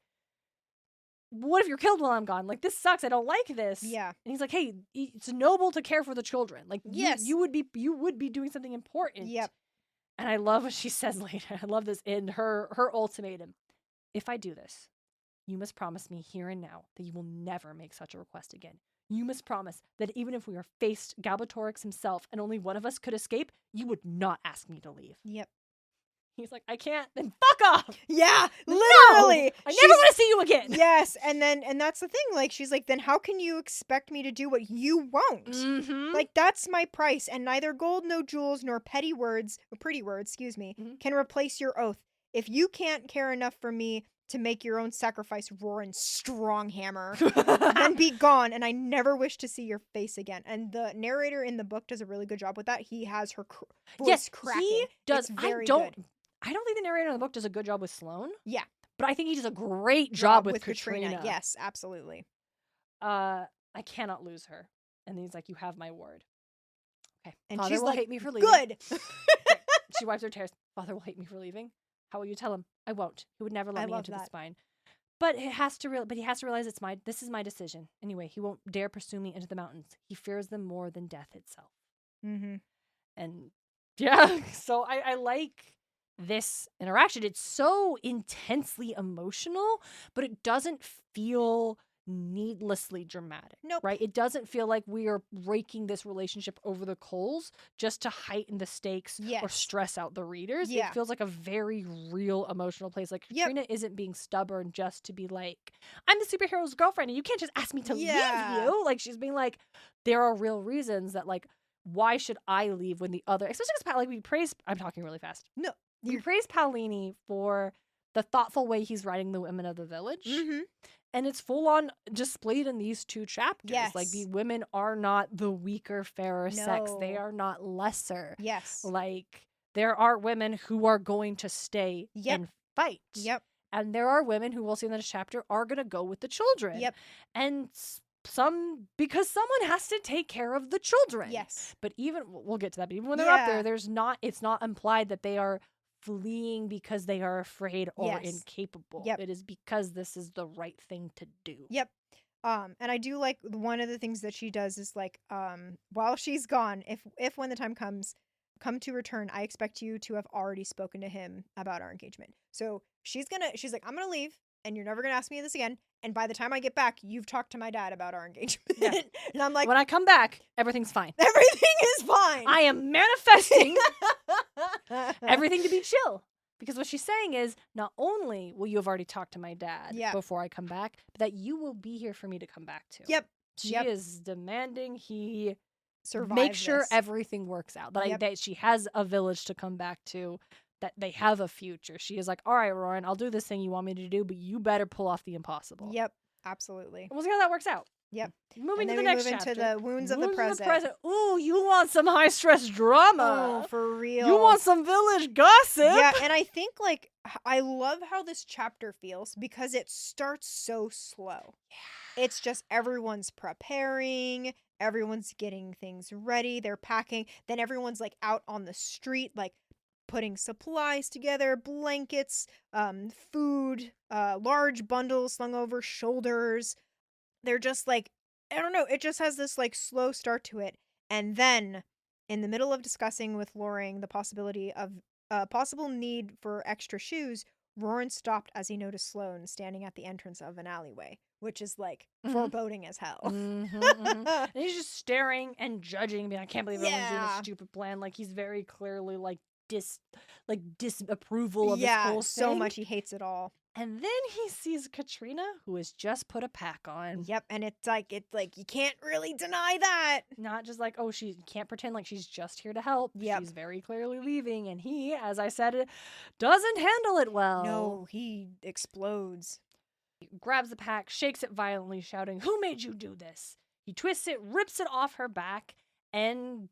what if you're killed while I'm gone? Like, this sucks. I don't like this. Yeah. And he's like, hey, it's noble to care for the children. Like, you would be doing something important. Yep. And I love what she says later. I love this in her ultimatum. If I do this, you must promise me here and now that you will never make such a request again. You must promise that even if we are faced Galbatorix himself and only one of us could escape, you would not ask me to leave. Yep. He's like, I can't, then fuck off. Yeah, literally. No, I never want to see you again. Yes, and that's the thing. Like, she's like, then how can you expect me to do what you won't? Like, that's my price, and neither gold, no jewels, nor pretty words, can replace your oath. If you can't care enough for me to make your own sacrifice, Roran Stronghammer, then be gone, and I never wish to see your face again. And the narrator in the book does a really good job with that. He has her voice cracking. He does. It's very good. Good. I don't think the narrator in the book does a good job with Sloan. Yeah. But I think he does a great job with Katrina. Yes, absolutely. I cannot lose her. And then he's like, you have my word. Okay. And Father she's will like, hate me for leaving. Good. She wipes her tears. Father will hate me for leaving. How will you tell him? I won't. He would never let I me love into the that. spine. But he has to realize this is my decision. Anyway, he won't dare pursue me into the mountains. He fears them more than death itself. Mm-hmm. And yeah, so I like this interaction. It's so intensely emotional, but it doesn't feel needlessly dramatic. Nope. Right? It doesn't feel like we are raking this relationship over the coals just to heighten the stakes or Yes. stress out the readers. Yeah. It feels like a very real emotional place. Like Yep. Katrina isn't being stubborn just to be like, I'm the superhero's girlfriend and you can't just ask me to leave you. Like she's being like, there are real reasons that like, why should I leave when the other, especially because like we praise, I'm talking really fast. No. We praise Paolini for the thoughtful way he's writing the women of the village. Mm-hmm. And it's full on displayed in these 2 chapters. Yes. Like the women are not the weaker, fairer sex. They No. are not lesser. Yes. Like there are women who are going to stay Yep. and fight. Yep. And there are women who we'll see in this chapter are going to go with the children. Yep. And because someone has to take care of the children. Yes. But even, we'll get to that, but even when they're up there, it's not implied that they are fleeing because they are afraid or Yes. incapable. Yep. It is because this is the right thing to do. Yep. And I do like one of the things that she does is like, while she's gone, if when the time comes, come to return, I expect you to have already spoken to him about our engagement. So she's like, I'm gonna leave and you're never gonna ask me this again. And by the time I get back, you've talked to my dad about our engagement. Yeah. And I'm like, when I come back, everything's fine. everything is fine. I am manifesting everything to be chill. Because what she's saying is, not only will you have already talked to my dad before I come back, but that you will be here for me to come back to. Yep. She is demanding he survive make sure this. everything works out. That she has a village to come back to, that they have a future. She is like, all right, Roran, I'll do this thing you want me to do, but you better pull off the impossible. Yep. Absolutely. And we'll see how that works out. Yep. Moving And to then the we next move chapter. into the wounds of the present. Ooh, you want some high stress drama. Oh, for real. You want some village gossip. Yeah, and I think like I love how this chapter feels because it starts so slow. Yeah. It's just everyone's preparing, everyone's getting things ready, they're packing, then everyone's like out on the street like putting supplies together, blankets, food, large bundles slung over shoulders. They're just like, I don't know, it just has this like slow start to it. And then in the middle of discussing with Loring the possibility of possible need for extra shoes, Roran stopped as he noticed Sloan standing at the entrance of an alleyway, which is like foreboding as hell. And he's just staring and judging, being, I can't believe everyone's doing this stupid plan. Like he's very clearly like disapproval of this whole thing. So much he hates it all. And then he sees Katrina, who has just put a pack on. Yep, and it's like you can't really deny that. Not just like, oh, she can't pretend like she's just here to help. Yep. She's very clearly leaving, and he, as I said, doesn't handle it well. No, he explodes. He grabs the pack, shakes it violently, shouting, "Who made you do this?" He twists it, rips it off her back, and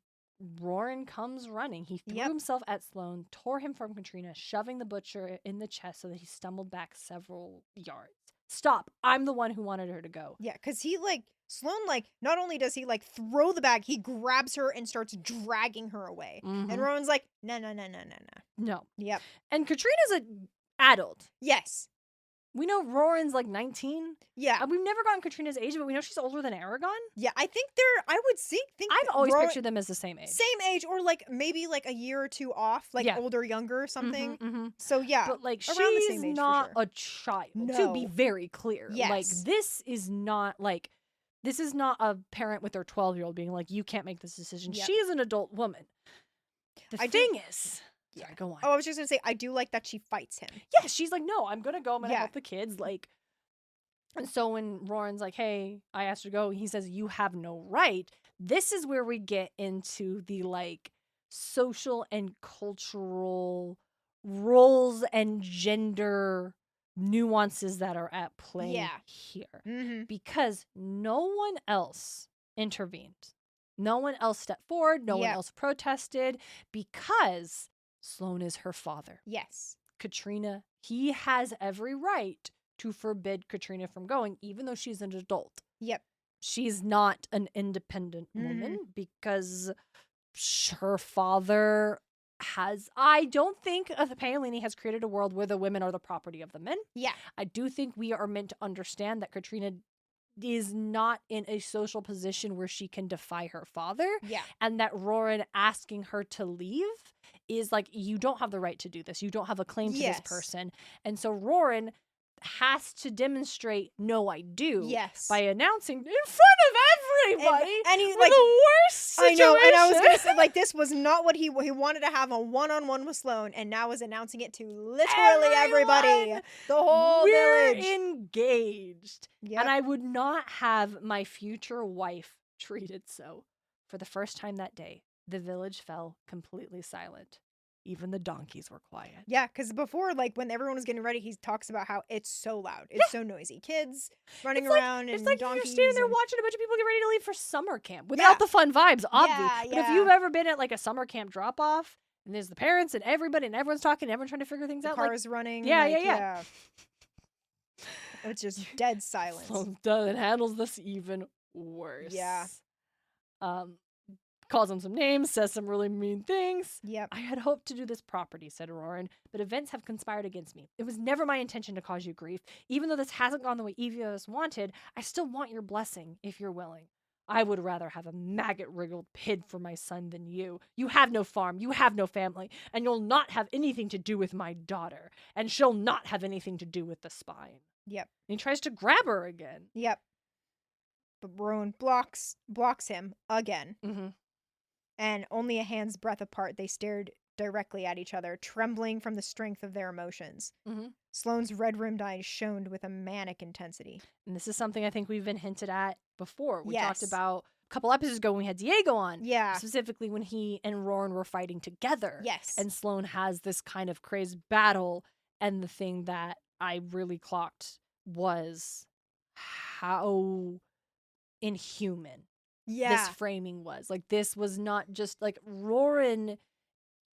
Roran comes running. He threw himself at Sloan, tore him from Katrina, shoving the butcher in the chest so that he stumbled back several yards. Stop. I'm the one who wanted her to go. Yeah, because Sloan, not only does he, throw the bag, he grabs her and starts dragging her away. Mm-hmm. And Rowan's like, no. No. Yep. And Katrina's an adult. Yes. We know Roran's 19. Yeah. We've never gotten Katrina's age, but we know she's older than Aragon. Yeah, I think I've always pictured them as the same age. Same age, or maybe a year or two off, older, younger, or something. Mm-hmm. So yeah. But around she's the same age, not for sure. a child, No. to be very clear. Yes. This is not a parent with their 12-year-old being like, you can't make this decision. Yep. She is an adult woman. Sorry, go on. Oh, I was just going to say, I do like that she fights him. Yeah, she's like, no, I'm going to go. I'm going to help the kids. And so when Roran's like, hey, I asked her to go, he says, you have no right. This is where we get into the social and cultural roles and gender nuances that are at play here. Mm-hmm. Because no one else intervened. No one else stepped forward. No one else protested, because Sloan is her father. Yes. Katrina, he has every right to forbid Katrina from going, even though she's an adult. Yep. She's not an independent woman because her father I don't think the Paolini has created a world where the women are the property of the men. Yeah. I do think we are meant to understand that Katrina is not in a social position where she can defy her father. Yeah. And that Roran asking her to leave is like, you don't have the right to do this. You don't have a claim to this person. And so Roran has to demonstrate, no, I do. Yes. By announcing in front of everybody. And he, with like, the worst situation. I know, and I was going to say, like, this was not what he wanted to have a one-on-one with Sloan, and now is announcing it to literally everybody. The whole village. We're engaged. Yep. And I would not have my future wife treated so. For the first time that day, the village fell completely silent. Even the donkeys were quiet. Yeah, because before, like, when everyone was getting ready, he talks about how it's so loud. It's so noisy. Kids running around and it's donkeys. You're standing there watching a bunch of people get ready to leave for summer camp without the fun vibes, obviously. But if you've ever been at, like, a summer camp drop-off, and there's the parents and everybody, and everyone's talking, and everyone's trying to figure things out. Cars running. Yeah. It's just dead silence. Sloan does and handles this even worse. Yeah. Calls him some names, says some really mean things. Yep. I had hoped to do this properly, said Roran, but events have conspired against me. It was never my intention to cause you grief. Even though this hasn't gone the way either of us wanted, I still want your blessing, if you're willing. I would rather have a maggot-wriggled pig for my son than you. You have no farm, you have no family, and you'll not have anything to do with my daughter, and she'll not have anything to do with the spine. Yep. And he tries to grab her again. Yep. But Rowan blocks him again. Mm-hmm. And only a hand's breadth apart, they stared directly at each other, trembling from the strength of their emotions. Mm-hmm. Sloane's red-rimmed eyes shone with a manic intensity. And this is something I think we've been hinted at before. We talked Yes. about a couple episodes ago when we had Diego on. Yeah. Specifically when he and Roran were fighting together. Yes. And Sloan has this kind of crazed battle. And the thing that I really clocked was how inhuman this framing was. Like, this was not just like Roran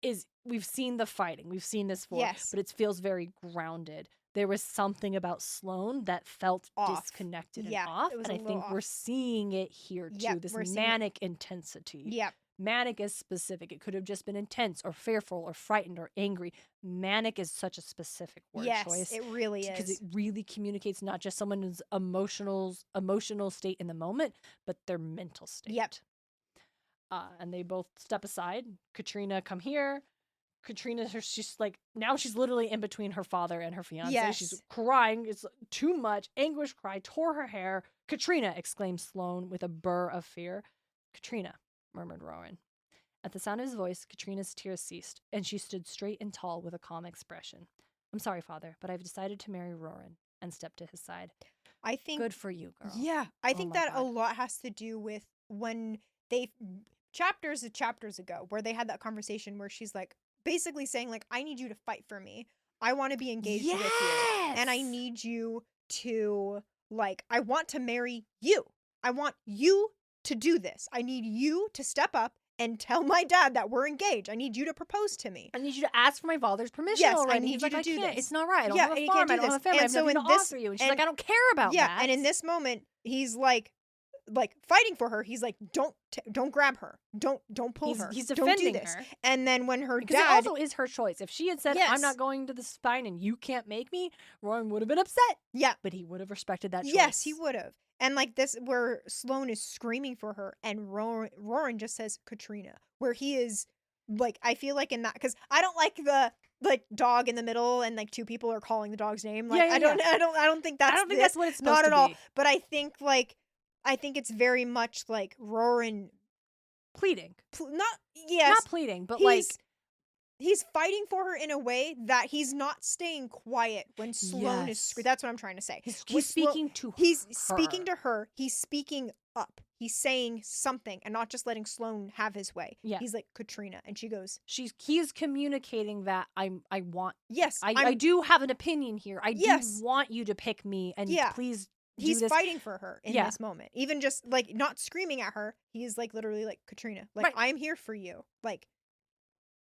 is, we've seen the fighting, we've seen this before, but it feels very grounded. There was something about Sloan that felt disconnected and off, and I think we're seeing it here too. This manic intensity. Yep. Manic is specific. It could have just been intense or fearful or frightened or angry. Manic is such a specific word choice. Yes, it really is. Because it really communicates not just someone's emotional state in the moment, but their mental state. Yep. And they both step aside. Katrina, come here. Katrina, she's like, now she's literally in between her father and her fiance. Yes. She's crying. It's too much. Anguish cry, tore her hair. Katrina, exclaimed Sloan with a burr of fear. Katrina, murmured Roran. At the sound of his voice, Katrina's tears ceased, and she stood straight and tall with a calm expression. I'm sorry, father, but I've decided to marry Roran, and stepped to his side. I think good for you, girl. Yeah, I think that God. a lot has to do with when they chapters ago where they had that conversation where she's like basically saying like, I need you to fight for me. I want to be engaged with you, and I need you to like, I want to marry you. I want you to do this. I need you to step up and tell my dad that we're engaged. I need you to propose to me. I need you to ask for my father's permission. Yes, already. I need you to do this. It's not right. I don't Yeah, have and a you farm. can't do I don't have a this. family. I And have so nothing in to this- offer you. And she's and- like, I don't care about that. And in this moment, he's like fighting for her. He's like, don't grab her. Don't pull her. He's Don't defending do this. her. And then when her Because dad it also is her choice. If she had said, Yes. I'm not going to the spine and you can't make me, Roran would have been upset. Yeah. But he would have respected that choice. Yes, he would have. And like this, where Sloan is screaming for her, and Roran just says Katrina, where he is like, I feel like in that, because I don't like the like dog in the middle and like two people are calling the dog's name. Like I don't think that's that's what it's supposed not to at all. be. But I think it's very much like Roran Pleading. Not pleading, but he's fighting for her in a way that he's not staying quiet when Sloan is screaming. That's what I'm trying to say. he's speaking to her. He's speaking to her. He's speaking up. He's saying something and not just letting Sloan have his way. Yeah. He's like, Katrina. And she goes, he is communicating that I want. yes, I do have an opinion here. I do want you to pick me and please do he's this. fighting for her in this moment. Even just like not screaming at her. He's like literally like, Katrina, like, Right. I'm here for you. Like,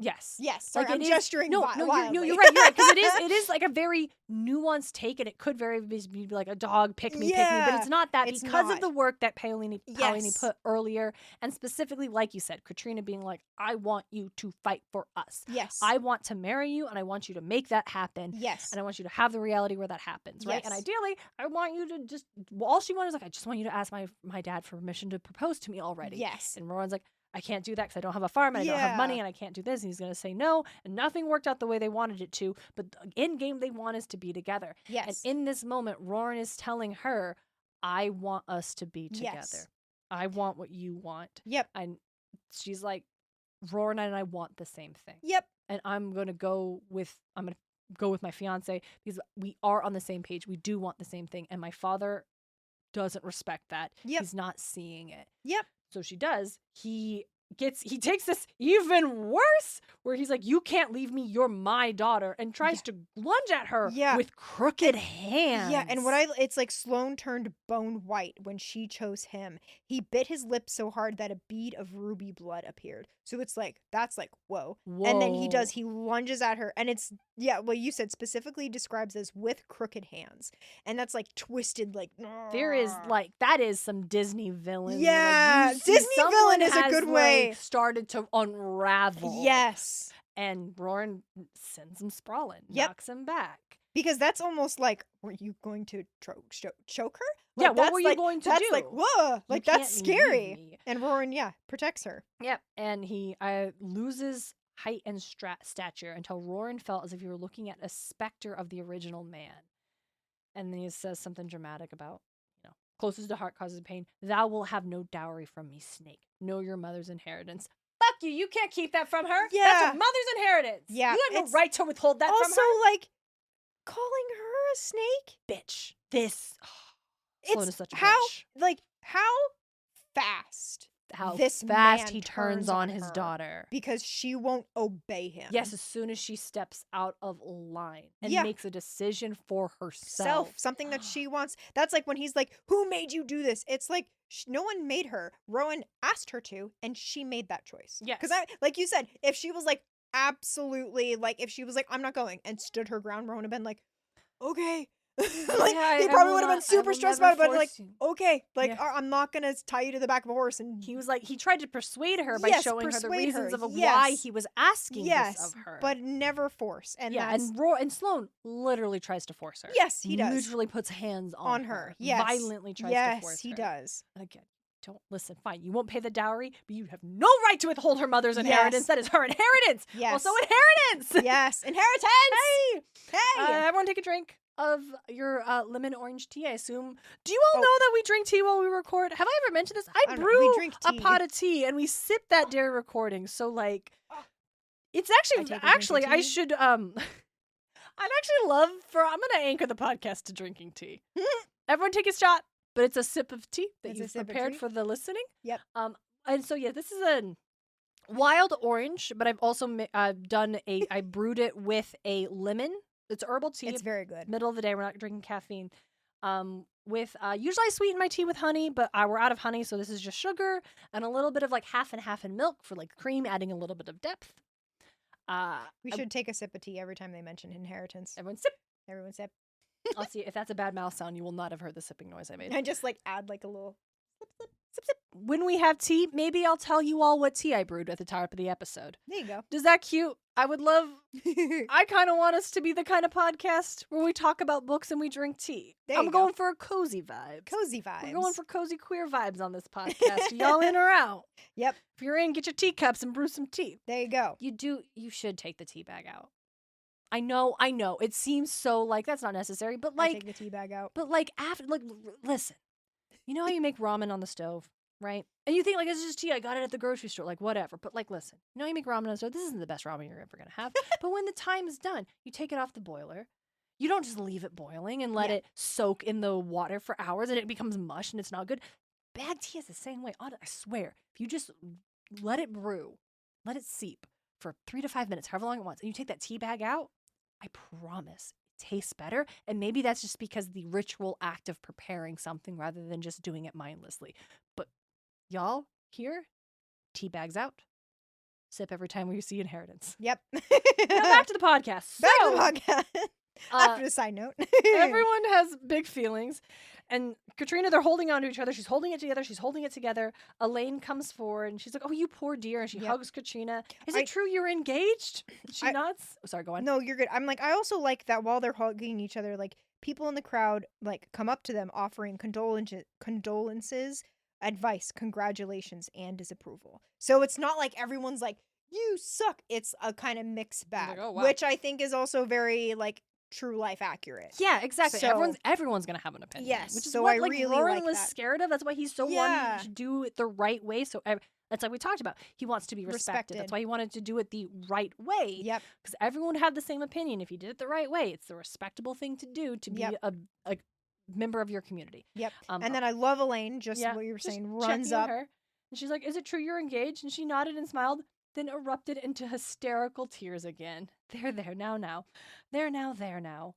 Yes. Yes. Sorry, Like I'm it is, gesturing no, wildly. you're right, because it is like a very nuanced take, and it could very be like a dog pick me, but it's not that, it's because of not. the work that Paolini Yes. put earlier, and specifically, like you said, Katrina being like, I want you to fight for us. Yes. I want to marry you, and I want you to make that happen. Yes. And I want you to have the reality where that happens, right? And Yes. ideally, I want you to just, all she wanted is like, I just want you to ask my dad for permission to propose to me already. Yes. And Roran's like, I can't do that because I don't have a farm and I don't have money and I can't do this. And he's going to say no. And nothing worked out the way they wanted it to. But in game, they want us to be together. Yes. And in this moment, Roran is telling her, I want us to be together. Yes. I want what you want. Yep. And she's like, Roran and I want the same thing. Yep. And I'm going to go with my fiance because we are on the same page. We do want the same thing. And my father doesn't respect that. Yep. He's not seeing it. Yep. So she does. He takes this even worse, where he's like, you can't leave me, you're my daughter, and tries to lunge at her with crooked hands. Yeah, and it's like Sloan turned bone white when she chose him. He bit his lip so hard that a bead of ruby blood appeared. So it's like, that's like, whoa. And then he lunges at her, and it's, what you said specifically describes as with crooked hands. And that's like twisted, like, there is like, that is some Disney villain. Yeah, like, Disney villain is a good way. Like, started to unravel. Yes. And Roran sends him sprawling, Yep. knocks him back. Because that's almost like, were you going to choke her? Like, Yeah, what were you going to do? That's like, whoa, like that's scary. Me. And Roran, protects her. Yep, and he loses height and stature until Roran felt as if you were looking at a specter of the original man. And then he says something dramatic about, closest to Hart causes pain. Thou will have no dowry from me, snake. Know your mother's inheritance. Fuck you, you can't keep that from her. Yeah. That's her mother's inheritance. Yeah. You have no right to withhold that from her. Also, like, calling her a snake? Bitch. This. Sloan is such a how, bitch. like, how fast this fast man he turns on his her daughter. Because she won't obey him. Yes, as soon as she steps out of line and makes a decision for herself. Something that she wants. That's like when he's like, who made you do this? It's like, no one made her. Rowan asked her to, and she made that choice. Yes. Because like you said, if she was like, absolutely, like, if she was like, I'm not going, and stood her ground, Rowan would have been like, okay. Like, he probably would have been super stressed about it, but like, okay, like, I'm not gonna tie you to the back of a horse. And he was like, he tried to persuade her by showing her the reasons of yes. why he was asking this of her, but never force. And and Sloan literally tries to force her. Yes, he does. Literally puts hands on her. Yes, violently tries to force her. Yes, he does. Again, don't listen. Fine, you won't pay the dowry, but you have no right to withhold her mother's inheritance. That is her inheritance. Yes. Also inheritance. Yes, inheritance. Hey, everyone, take a drink of your lemon orange tea, I assume. Do you all know that we drink tea while we record? Have I ever mentioned this? I brew a pot of tea and we sip that during recording. So like, it's actually I should I'd actually love I'm gonna anchor the podcast to drinking tea. Everyone take a shot, but it's a sip of tea that you've prepared for the listening. Yep. And so this is a wild orange, but I've also I brewed it with a lemon. It's herbal tea. It's very good. Middle of the day, we're not drinking caffeine. With usually I sweeten my tea with honey, but we're out of honey, so this is just sugar and a little bit of like half and half in milk for like cream, adding a little bit of depth. We should take a sip of tea every time they mention inheritance. Everyone sip. Everyone sip. I'll see if that's a bad mouth sound. You will not have heard the sipping noise I made. I just like add like a little sip, sip, sip, sip. When we have tea, maybe I'll tell you all what tea I brewed at the top of the episode. There you go. Does that cute? I would love. I kind of want us to be the kind of podcast where we talk about books and we drink tea. I'm going for a cozy vibe. Cozy vibes. We're going for cozy queer vibes on this podcast. Y'all in or out? Yep. If you're in, get your teacups and brew some tea. There you go. You should take the tea bag out. I know. It seems so like that's not necessary, but like take the tea bag out. But like after, like, listen. You know how you make ramen on the stove, right? And you think like it's just tea. I got it at the grocery store, like whatever. But like, listen. You know how you make ramen on the stove. This isn't the best ramen you're ever gonna have. But when the time is done, you take it off the boiler. You don't just leave it boiling and let it soak in the water for hours and it becomes mush and it's not good. Bagged tea is the same way. I swear, if you just let it brew, let it seep for 3 to 5 minutes, however long it wants, and you take that tea bag out, I promise it tastes better. And maybe that's just because the ritual act of preparing something rather than just doing it mindlessly. But y'all here, tea bags out. Sip every time we see inheritance. Yep. Now back to the podcast. Back to So, the podcast. After the side note. everyone has big feelings. And Katrina, they're holding on to each other. She's holding it together. She's holding it together. Elaine comes forward and she's like, oh, you poor dear. And she Yep. hugs Katrina. Is it true you're engaged? She nods. Oh, sorry, go on. No, you're good. I'm like, I also like that while they're hugging each other, like, people in the crowd, like, come up to them offering condolences, advice, congratulations, and disapproval. So it's not like everyone's like, you suck. It's a kind of mixed bag, like, oh, wow. which I think is also very, like, true life accurate. Yeah, exactly. So- everyone's gonna have an opinion. Yes, Which is so what I like really Roran like was that. scared of. That's why he's so Yeah. wanting to do it the right way. So that's like we talked about. He wants to be respected. That's Respected. why he wanted to do it the right way. Yep. Because everyone had the same opinion. If you did it the right way, it's the respectable thing to do to be Yep. a member of your community. Yep. Um, And then I love Elaine, just yeah, what you were just saying, checking runs on up. her, and she's like, "Is it true you're engaged?" And she nodded and smiled, then erupted into hysterical tears again. There, now. There now.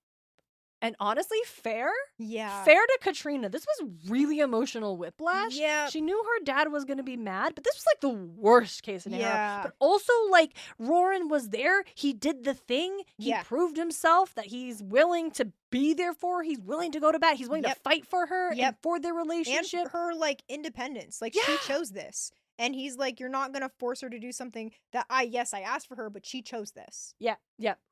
And honestly, fair Yeah. to Katrina. This was really emotional whiplash. Yeah. She knew her dad was going to be mad, but this was like the worst case scenario. Yeah. But also, like, Roran was there. He did the thing. He Yeah. proved himself that he's willing to be there for her. He's willing to go to bat. He's willing to Yep. fight for her and Yep. for their And relationship. her, like, independence. Like, Yeah. she chose this. And he's like, you're not gonna force her to do something that I asked for her, but she chose this. Yeah.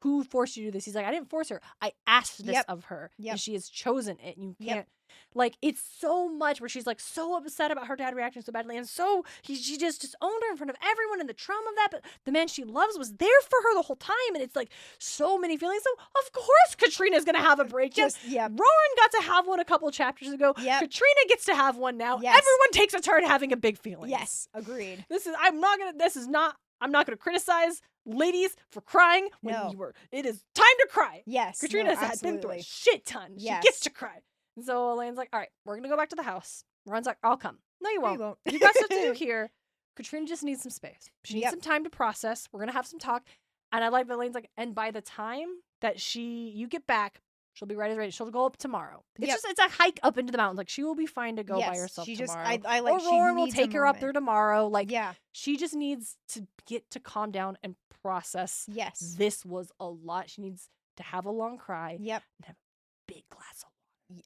Who forced you to do this? He's like, I didn't force her. I asked this Yep. of her. Yep. And she has chosen it. And you Yep. can't, like, it's so much where she's like so upset about her dad reacting so badly. And so she just disowned her in front of everyone and the trauma of that. But the man she loves was there for her the whole time. And it's like so many feelings. So, of course, Katrina's going to have a breakdown. Yeah. Roran got to have one a couple chapters ago. Yep. Katrina gets to have one now. Yes. Everyone takes a turn having a big feeling. Yes. Agreed. I'm not gonna criticize ladies for crying when No. it is time to cry. Yes. Katrina's no, had been through a absolutely. shit ton. Yes. She gets to cry. And so Elaine's like, all right, we're gonna go back to the house. Ron's like, I'll come. No, you No, won't. you won't. You got stuff to do here. Katrina just needs some space. She needs Yep. some time to process. We're gonna have some talk. And I like that Elaine's like, and by the time that you get back, she'll be ready. She'll go up tomorrow. It's Yep. a hike up into the mountains. Like she will be fine to go by Yes, herself she just, tomorrow. I like, or she Roran will needs a take her up moment. there tomorrow. Like Yeah. she just needs to get to calm down and process. Yes. This was a lot. She needs to have a long cry. Yep. And have a big glass of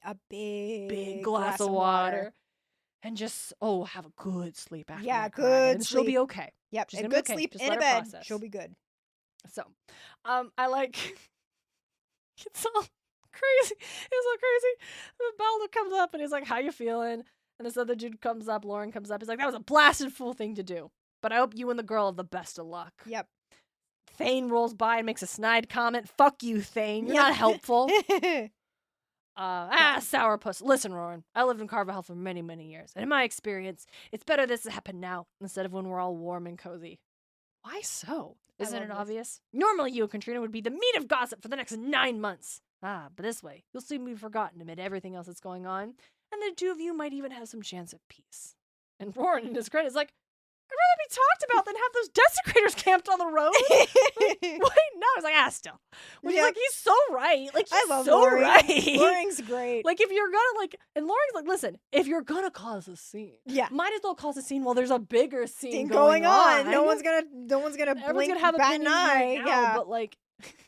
A big glass of water. And just have a good sleep after Yeah, that cry. good And she'll be sleep. okay. Yep. She's A gonna be good okay. sleep Just in let a her bed. process. She'll be good. So, I like it's all crazy. It's so crazy. The Balder comes up and he's like, "How you feeling?" And this other dude comes up, Lauren comes up. He's like, "That was a blasted fool thing to do. But I hope you and the girl have the best of luck." Yep. Thane rolls by and makes a snide comment. "Fuck you, Thane. You're Yep. not helpful." Sourpuss. Listen, Roran, I lived in Carvajal for many, many years. And in my experience, it's better this has happened now instead of when we're all warm and cozy. Why so? I Isn't love it this. obvious? Normally you and Katrina would be the meat of gossip for the next 9 months. But this way, you'll soon be forgotten amid everything else that's going on. And the two of you might even have some chance at peace. And Roran, in his credit, is like, I'd rather be talked about than have those desecrators camped on the road. Like, wait, no. It's like, still. Which is Yep. like, he's so right. Like, he's I love so Lauren. right. Lauren's great. Like, if you're gonna, like, and Lauren's like, listen, if you're gonna cause a scene, yeah. might as well cause a scene while there's a bigger scene Thing going on. No one's gonna Everyone's blink, gonna have bat an opinions eye. right now, Yeah. but like,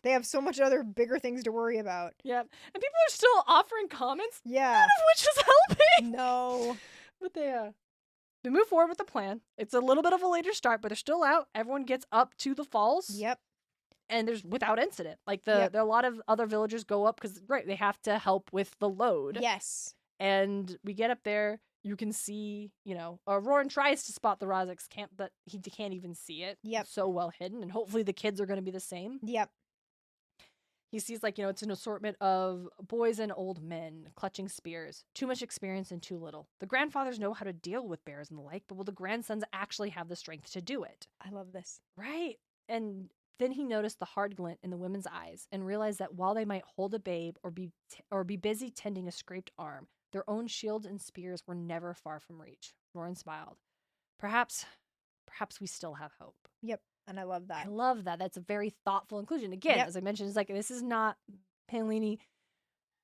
They have so much other bigger things to worry about. yeah. And people are still offering comments, Yeah. none of which is helping. No. But they move forward with the plan. It's a little bit of a later start, but they're still out. Everyone gets up to the falls. Yep. And there's without incident. Like Yep. there are a lot of other villagers go up because they have to help with the load. Yes. And we get up there. You can see, Roran tries to spot the Razak's camp, but he can't even see it. Yep. It's so well hidden. And hopefully the kids are going to be the same. Yep. He sees, it's an assortment of boys and old men clutching spears. Too much experience and too little. The grandfathers know how to deal with bears and the like, but will the grandsons actually have the strength to do it? I love this. Right. And then he noticed the hard glint in the women's eyes and realized that while they might hold a babe or be busy tending a scraped arm, their own shields and spears were never far from reach. Roran smiled. Perhaps we still have hope. Yep. And I love that. I love that. That's a very thoughtful inclusion. Again, Yep. as I mentioned, it's like this is not Paolini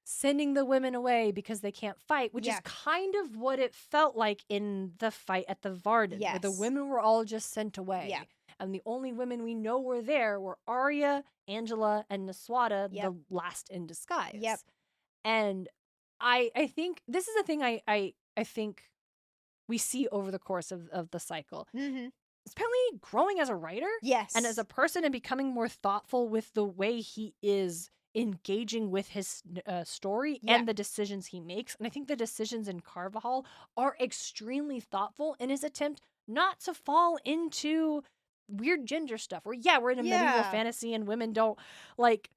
sending the women away because they can't fight, which is Yeah. kind of what it felt like in the fight at the Varden, where the Yes. women were all just sent away. Yeah. And the only women we know were there were Arya, Angela, and Naswada, Yep. the last in disguise. Yep. And I think this is the thing I think we see over the course of the cycle. Mm-hmm. Apparently growing as a writer. Yes. And as a person and becoming more thoughtful with the way he is engaging with his story Yeah. and the decisions he makes. And I think the decisions in Carvajal are extremely thoughtful in his attempt not to fall into weird gender stuff where, yeah, we're in a medieval fantasy and women don't like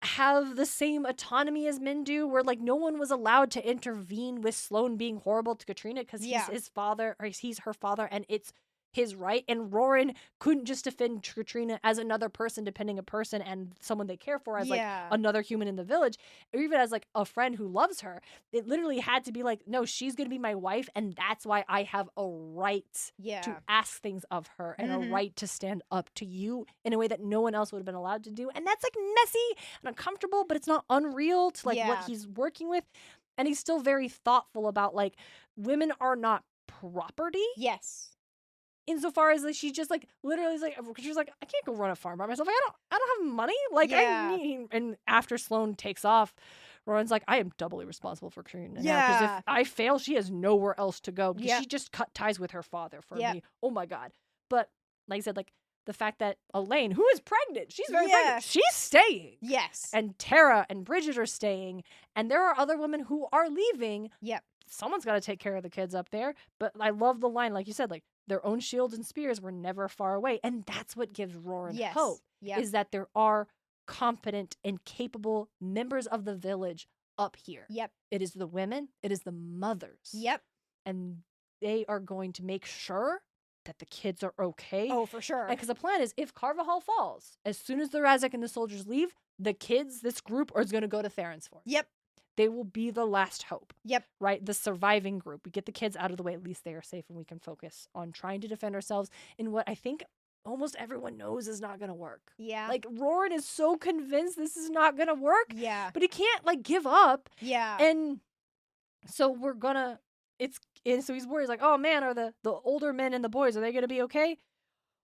have the same autonomy as men do, where like no one was allowed to intervene with Sloan being horrible to Katrina because he's his father, or he's her father, and it's his right. And Roran couldn't just defend Katrina as another person, depending a person and someone they care for as like another human in the village, or even as like a friend who loves her. It literally had to be like, no, she's gonna be my wife, and that's why I have a right to ask things of her and a right to stand up to you in a way that no one else would have been allowed to do. And that's like messy and uncomfortable, but it's not unreal to like what he's working with. And he's still very thoughtful about like women are not property. Yes. Insofar as like, she just like literally is like, she's like, I can't go run a farm by myself. Like, I don't have money. Like I need. And after Sloan takes off, Roran's like, I am doubly responsible for Katrina now, because if I fail, she has nowhere else to go, because she just cut ties with her father for me. Oh my god. But like I said, like the fact that Elaine, who is pregnant, she's very pregnant, she's staying. Yes. And Tara and Bridget are staying, and there are other women who are leaving. Yep. Someone's got to take care of the kids up there. But I love the line, like you said, like their own shields and spears were never far away. And that's what gives Roran hope, is that there are competent and capable members of the village up here. Yep. It is the women, it is the mothers. Yep. And they are going to make sure that the kids are okay. Oh, for sure. Because the plan is, if Carvajal falls, as soon as the Razak and the soldiers leave, the kids, this group, are going to go to Theron's Fort. Yep. They will be the last hope. Yep. Right? The surviving group. We get the kids out of the way. At least they are safe, and we can focus on trying to defend ourselves in what I think almost everyone knows is not going to work. Yeah. Like, Roran is so convinced this is not going to work. Yeah. But he can't, like, give up. Yeah. And so we're going to, so he's worried. He's like, oh man, are the older men and the boys, are they going to be okay?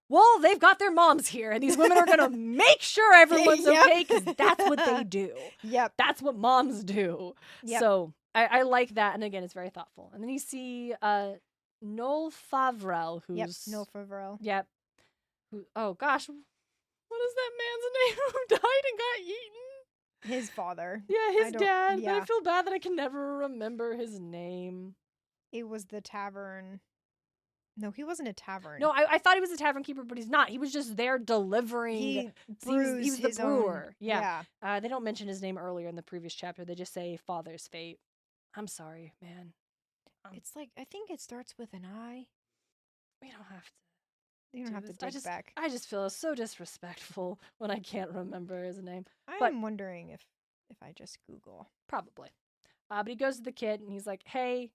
Well, they've got their moms here, and these women are going to make sure everyone's okay, because that's what they do. Yep. That's what moms do. Yep. So I like that. And again, it's very thoughtful. And then you see Noel Favrel, who's... Yep, Noel Favrel. Yep. Oh, gosh. What is that man's name who died and got eaten? His father. Yeah, his dad. But I feel bad that I can never remember his name. It was the tavern... No, he wasn't a tavern. No, I thought he was a tavern keeper, but he's not. He was just there delivering. He was the brewer. Own. Yeah. They don't mention his name earlier in the previous chapter. They just say Father's Fate. I'm sorry, man. It's like, I think it starts with an I. We don't have to. You don't have to dig back. I just feel so disrespectful when I can't remember his name. I'm wondering if I just Google. Probably. But he goes to the kid and he's like, hey,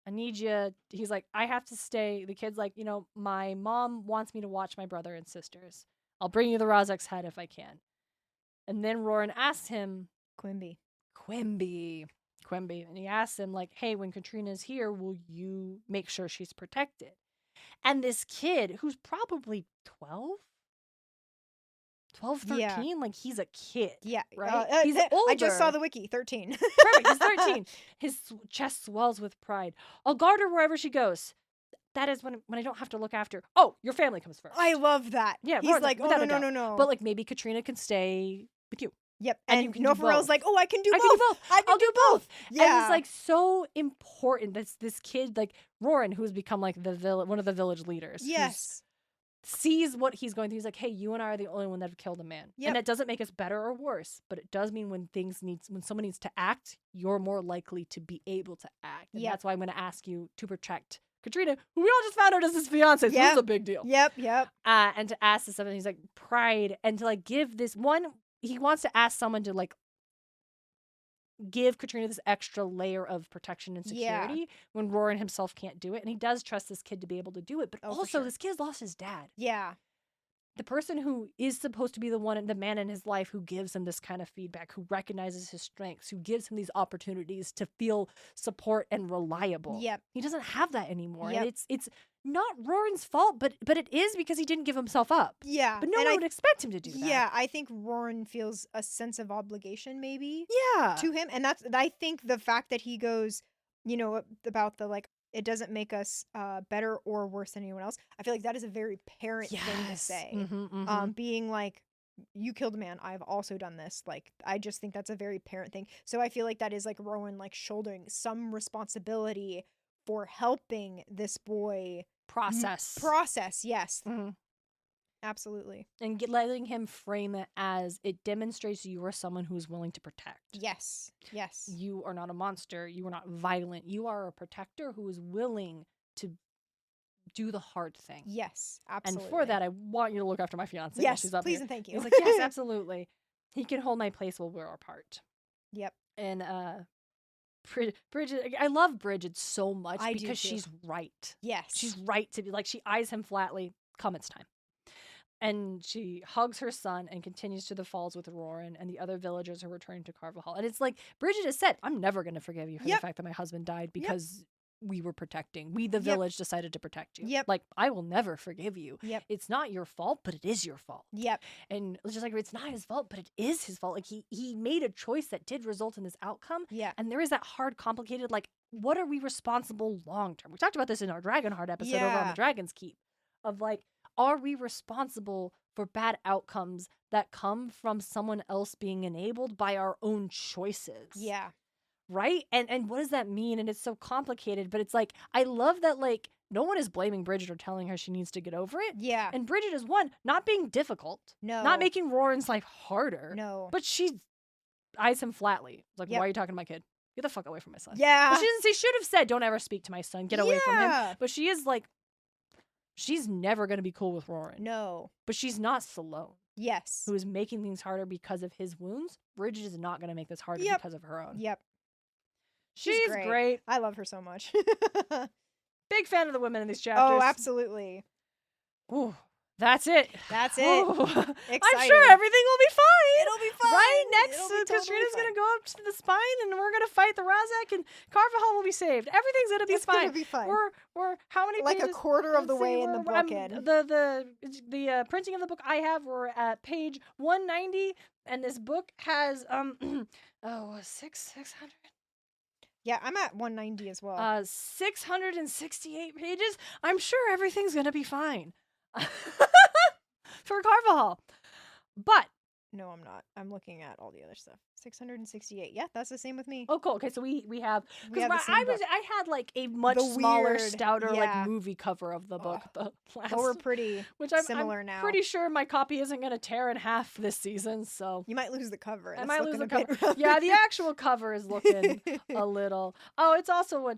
I need you. He's like, I have to stay. The kid's like, my mom wants me to watch my brother and sisters. I'll bring you the Razak's head if I can. And then Roran asks him, Quimby. And he asks him, like, hey, when Katrina's here, will you make sure she's protected? And this kid, who's probably 12, 13, like, he's a kid. Yeah. Right? He's older. I just saw the wiki, 13. Perfect, he's 13. His chest swells with pride. I'll guard her wherever she goes. That is when I don't have to look after. Oh, your family comes first. I love that. Yeah, he's like, oh, no. But, like, maybe Katrina can stay with you. Yep. And Nofarel's like, oh, I can do both. I'll do both. Yeah. And it's, like, so important that this kid, like, Roran, who's become, like, one of the village leaders. Yes. Sees what he's going through. He's like, hey, you and I are the only one that have killed a man. Yep. And that doesn't make us better or worse, but it does mean when someone needs to act, you're more likely to be able to act. And that's why I'm going to ask you to protect Katrina, who we all just found out is his fiance. So this is a big deal. Yep. And to ask this stuff, and he's like, pride, and to, like, give this one, he wants to ask someone to, like, give Katrina this extra layer of protection and security when Roran himself can't do it. And he does trust this kid to be able to do it. But also, this kid lost his dad. Yeah. the person who is supposed to be the man in his life who gives him this kind of feedback, who recognizes his strengths, who gives him these opportunities to feel support and reliable. Yep. He doesn't have that anymore. Yep. And it's not Roran's fault, but it is because he didn't give himself up. Yeah. But no one would expect him to do that. Yeah, I think Roran feels a sense of obligation maybe Yeah. to him. And I think the fact that he goes, about the like, it doesn't make us better or worse than anyone else. I feel like that is a very parent thing to say. Being like, you killed a man, I've also done this. Like, I just think that's a very parent thing. So I feel like that is like Rowan like shouldering some responsibility for helping this boy process. Yes. Absolutely. And letting him frame it as it demonstrates you are someone who is willing to protect. Yes. Yes. You are not a monster. You are not violent. You are a protector who is willing to do the hard thing. Yes, absolutely. And for that, I want you to look after my fiance. Yes, she's up please here. and thank you. He's like, yes, absolutely. He can hold my place while we're apart. Yep. And Bridget, I love Bridget so much because she's right. Yes. She's right to be like, she eyes him flatly. Come, it's time. And she hugs her son and continues to the falls with Roran and the other villagers who are returning to Carvajal. And it's like, Bridget has said, I'm never going to forgive you for the fact that my husband died because we were protecting. We, the village, decided to protect you. Yep. Like, I will never forgive you. Yep. It's not your fault, but it is your fault. Yep. And it's just like, it's not his fault, but it is his fault. Like, he made a choice that did result in this outcome. Yeah. And there is that hard, complicated, like, what are we responsible long term? We talked about this in our Dragonheart episode over on the Dragon's Keep. Of like, are we responsible for bad outcomes that come from someone else being enabled by our own choices? Yeah. Right? And what does that mean? And it's so complicated, but it's like, I love that, like, no one is blaming Bridget or telling her she needs to get over it. Yeah. And Bridget is not being difficult. No. Not making Roran's life harder. No. But she eyes him flatly. Like, why are you talking to my kid? Get the fuck away from my son. Yeah. But she should have said, don't ever speak to my son. Get away from him. But she is like, she's never going to be cool with Roran. No. But she's not Sloan. Yes. Who is making things harder because of his wounds. Bridget is not going to make this harder because of her own. Yep. She's great. I love her so much. Big fan of the women in these chapters. Oh, absolutely. Ooh, that's it. That's it. I'm Exciting. sure everything will be fine. It'll be fine. Right next, Katrina's Katrina's going to go up to the spine and we're going to fight the Razak and Carvajal will be saved. Everything's going to be fine. It's going to be fine. We're how many like pages? A quarter of the way in the book. The printing of the book I have, we're at page 190 and this book has 600. Yeah, I'm at 190 as well. 668 pages. I'm sure everything's going to be fine. For Carvajal. But no, I'm not. I'm looking at all the other stuff. 668. Yeah, that's the same with me. Oh, cool. Okay, so we have the same book. I had like a much smaller, stouter like movie cover of the book. The last, we're pretty similar I'm now. Pretty sure my copy isn't going to tear in half this season, so you might lose the cover. I might lose the cover. Yeah, the actual cover is looking a little. Oh, it's also what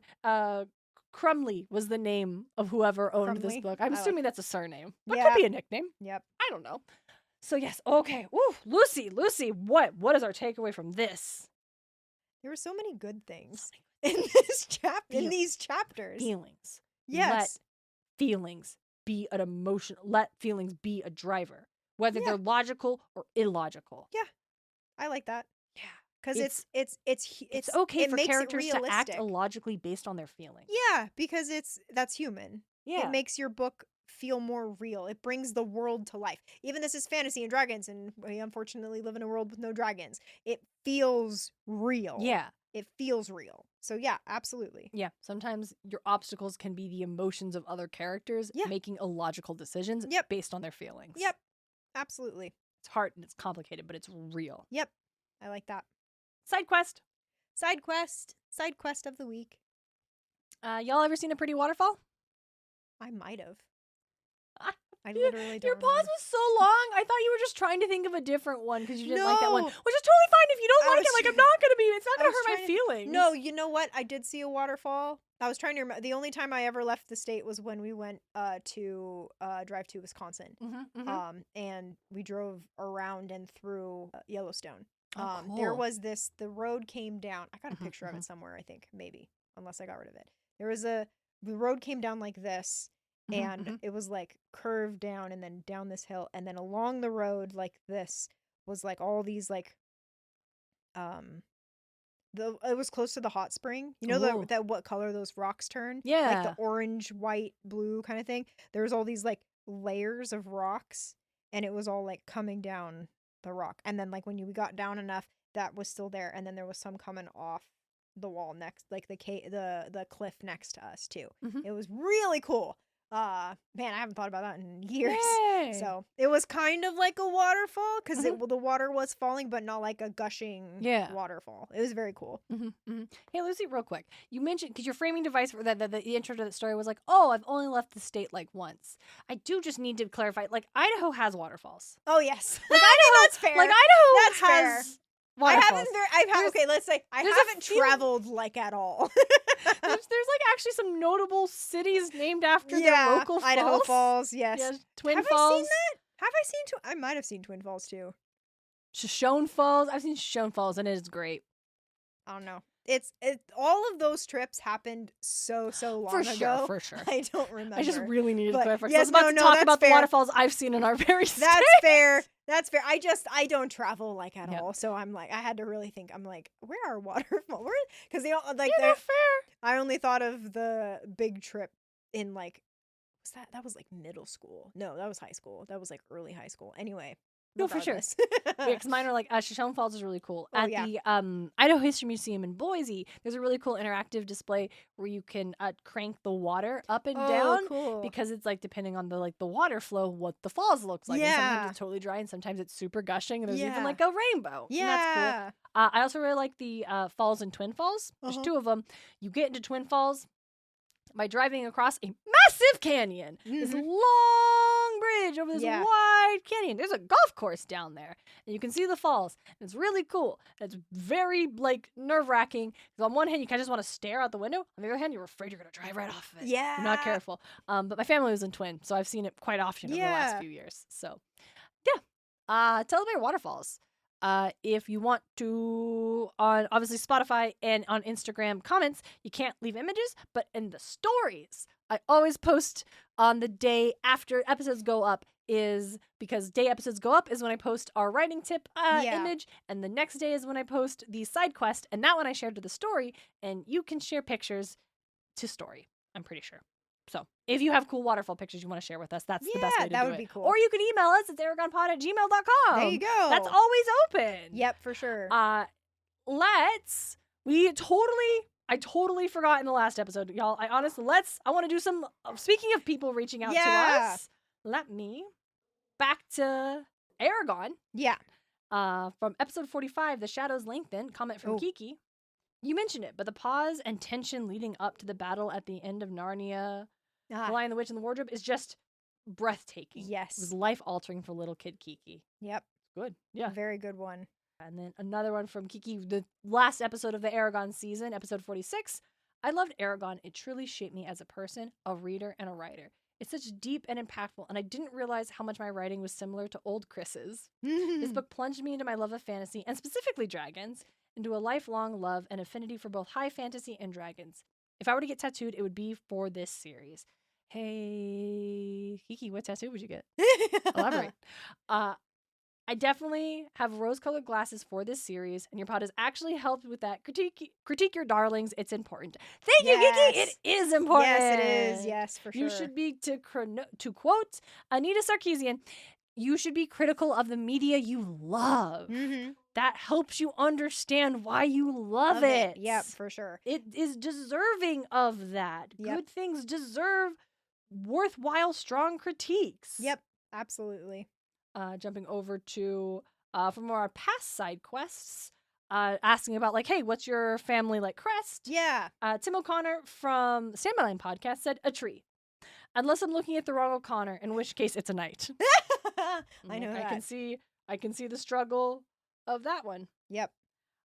Crumley was the name of whoever owned this book. I'm assuming that's a surname. But could be a nickname. Yep. I don't know. So yes, okay. Ooh, Lucy, what is our takeaway from this? There were so many good things in this in these chapters. Feelings. Yes. Let feelings be an emotion. Let feelings be a driver, whether they're logical or illogical. Yeah, I like that. Yeah, because it's okay for characters to act illogically based on their feelings. Yeah, because that's human. Yeah, it makes your book feel more real. It brings the world to life. Even this is fantasy and dragons, and we unfortunately live in a world with no dragons. It feels real. Yeah. It feels real. So yeah, absolutely. Yeah. Sometimes your obstacles can be the emotions of other characters making illogical decisions based on their feelings. Yep. Absolutely. It's hard and it's complicated, but it's real. Yep. I like that. Side quest. Side quest. Side quest of the week. Y'all ever seen A Pretty Waterfall? I might have. I literally don't Your pause remember. was so long. I thought you were just trying to think of a different one because you didn't like that one. Which is totally fine if you don't like it. Like, I'm not going to be, it's not going to hurt my feelings. No, you know what? I did see a waterfall. I was trying to remember. The only time I ever left the state was when we went to drive to Wisconsin. And we drove around and through Yellowstone. Cool. There was the road came down. I got a picture of it somewhere, I think, maybe, unless I got rid of it. The road came down like this. and it was like curved down and then down this hill, and then along the road like this was like all these like um it was close to the hot spring. You know Ooh. that what color those rocks turn? Like Yeah. the orange, white, blue kind of thing. There was all these like layers of rocks, and it was all like coming down the rock. And then like when you got down enough, that was still there, and then there was some coming off the wall next, like the cliff next to us too. Mhm. It was really cool. Man, I haven't thought about that in years. Yay. So it was kind of like a waterfall because Mhm. the water was falling, but not like a gushing Yeah. waterfall. It was very cool. Hey, Lucy, real quick. You mentioned, because your framing device for the intro to that story was like, oh, I've only left the state like once. I do just need to clarify, like, Idaho has waterfalls. Oh yes, Like, Idaho, that's fair. Like, Idaho That's fair. has waterfalls. Okay, let's say I there's a haven't few- traveled like at all. There's like actually some notable cities named after their local falls. Idaho Falls, yes. Yeah, Twin Have Falls. I seen that? Have I seen I might have seen Twin Falls too. Shoshone Falls. I've seen Shoshone Falls, and it is great. I don't know. It's all of those trips happened so long ago. For sure. I don't remember. I just really needed to But clarify. yes, I was about to talk that's about fair. the waterfalls I've seen in our very state. That's fair. That's fair. I don't travel like at Yep. all. So I'm like, I had to really think. I'm like, where are waterfalls? Because they all like Yeah, fair. I only thought of the big trip in like, that was like middle school. No, that was high school. That was like early high school. Anyway. No, for sure. regardless. Yeah, because mine are like Shoshone Falls is really cool. Oh, At yeah. the Idaho History Museum in Boise, there's a really cool interactive display where you can crank the water up and down. Cool. Because it's like depending on the water flow, what the falls looks like. And Yeah. sometimes it's totally dry, and sometimes it's super gushing, and there's even Yeah. like a rainbow. Yeah. And that's cool. I also really like the falls in Twin Falls. There's Uh-huh. two of them. You get into Twin Falls by driving across a massive canyon. This Mhm. long bridge over this Yeah. wide canyon. There's a golf course down there, and you can see the falls. And it's really cool. It's very like nerve-wracking. Because on one hand, you kind of just want to stare out the window. On the other hand, you're afraid you're gonna drive right off of it. Yeah. You're not careful. But my family was in Twin, so I've seen it quite often over the last Yeah. few years. So yeah. Tell about your waterfalls. If you want to, on obviously Spotify and on Instagram comments, you can't leave images, but in the stories, I always post on the day after episodes go up, is because day episodes go up is when I post our writing tip Yeah. image, and the next day is when I post the side quest, and that one I shared to the story, and you can share pictures to story, I'm pretty sure. So if you have cool waterfall pictures you want to share with us, that's the best way to that do would it. be cool. Or you can email us at aragonpod@gmail.com. There you go. That's always open. Yep, for sure. I totally forgot in the last episode, y'all. I want to do some, speaking of people reaching out to Yeah. us, let me back to Aragon. Yeah. From episode 45, The Shadows Lengthen, comment from Oh. Kiki. You mentioned it, but the pause and tension leading up to the battle at the end of Narnia, Ah, The Lion, the Witch, and the Wardrobe is just breathtaking. It was yes. life-altering for little kid Kiki. Yep. Good. Yeah. Very good one. And then another one from Kiki, the last episode of the Aragon season, episode 46. I loved Aragon. It truly shaped me as a person, a reader, and a writer. It's such deep and impactful, and I didn't realize how much my writing was similar to old Chris's. This book plunged me into my love of fantasy, and specifically dragons, into a lifelong love and affinity for both high fantasy and dragons. If I were to get tattooed, it would be for this series. Hey, Kiki, what tattoo would you get? Elaborate. I definitely have rose-colored glasses for this series, and your pod has actually helped with that. Critique your darlings. It's important. Thank you, Kiki. It Yes. is important. Yes, it is. Yes, for sure. You should be, to quote Anita Sarkeesian, you should be critical of the media you love. Mm-hmm. That helps you understand why you love it. Yep, for sure. It is deserving of that. Yep. Good things deserve worthwhile, strong critiques. Yep, absolutely. Jumping over to from our past side quests, asking about like, hey, what's your family like crest? Yeah. Tim O'Connor from Stand By Line podcast said a tree. Unless I'm looking at the wrong O'Connor, in which case it's a knight. I know that. I can see the struggle of that one. Yep.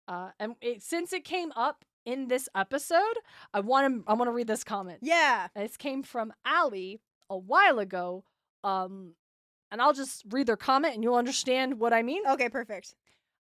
And since it came up in this episode, I want to read this comment. Yeah. This came from Allie a while ago. And I'll just read their comment and you'll understand what I mean. Okay, perfect.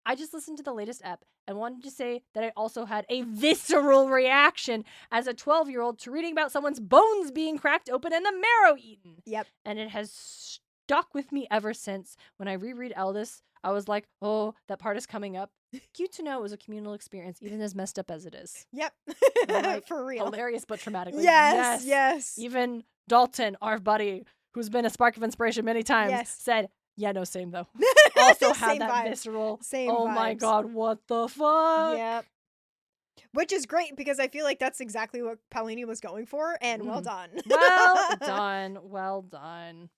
I just listened to the latest ep and wanted to say that I also had a visceral reaction as a 12-year-old to reading about someone's bones being cracked open and the marrow eaten. Yep. And it has stuck with me ever since. When I reread Eldest, I was like, oh, that part is coming up. Cute to know it was a communal experience, even as messed up as it is. Yep. Like, For real. Hilarious but traumatic. Like, Yes. Even Dalton, our buddy, who's been a spark of inspiration many times, Yes. said, yeah, no, same though. Also had Same that vibes. visceral, Same oh my vibes. God, what the fuck? Yep. Which is great because I feel like that's exactly what Paulini was going for, and well done. Well done. Well done.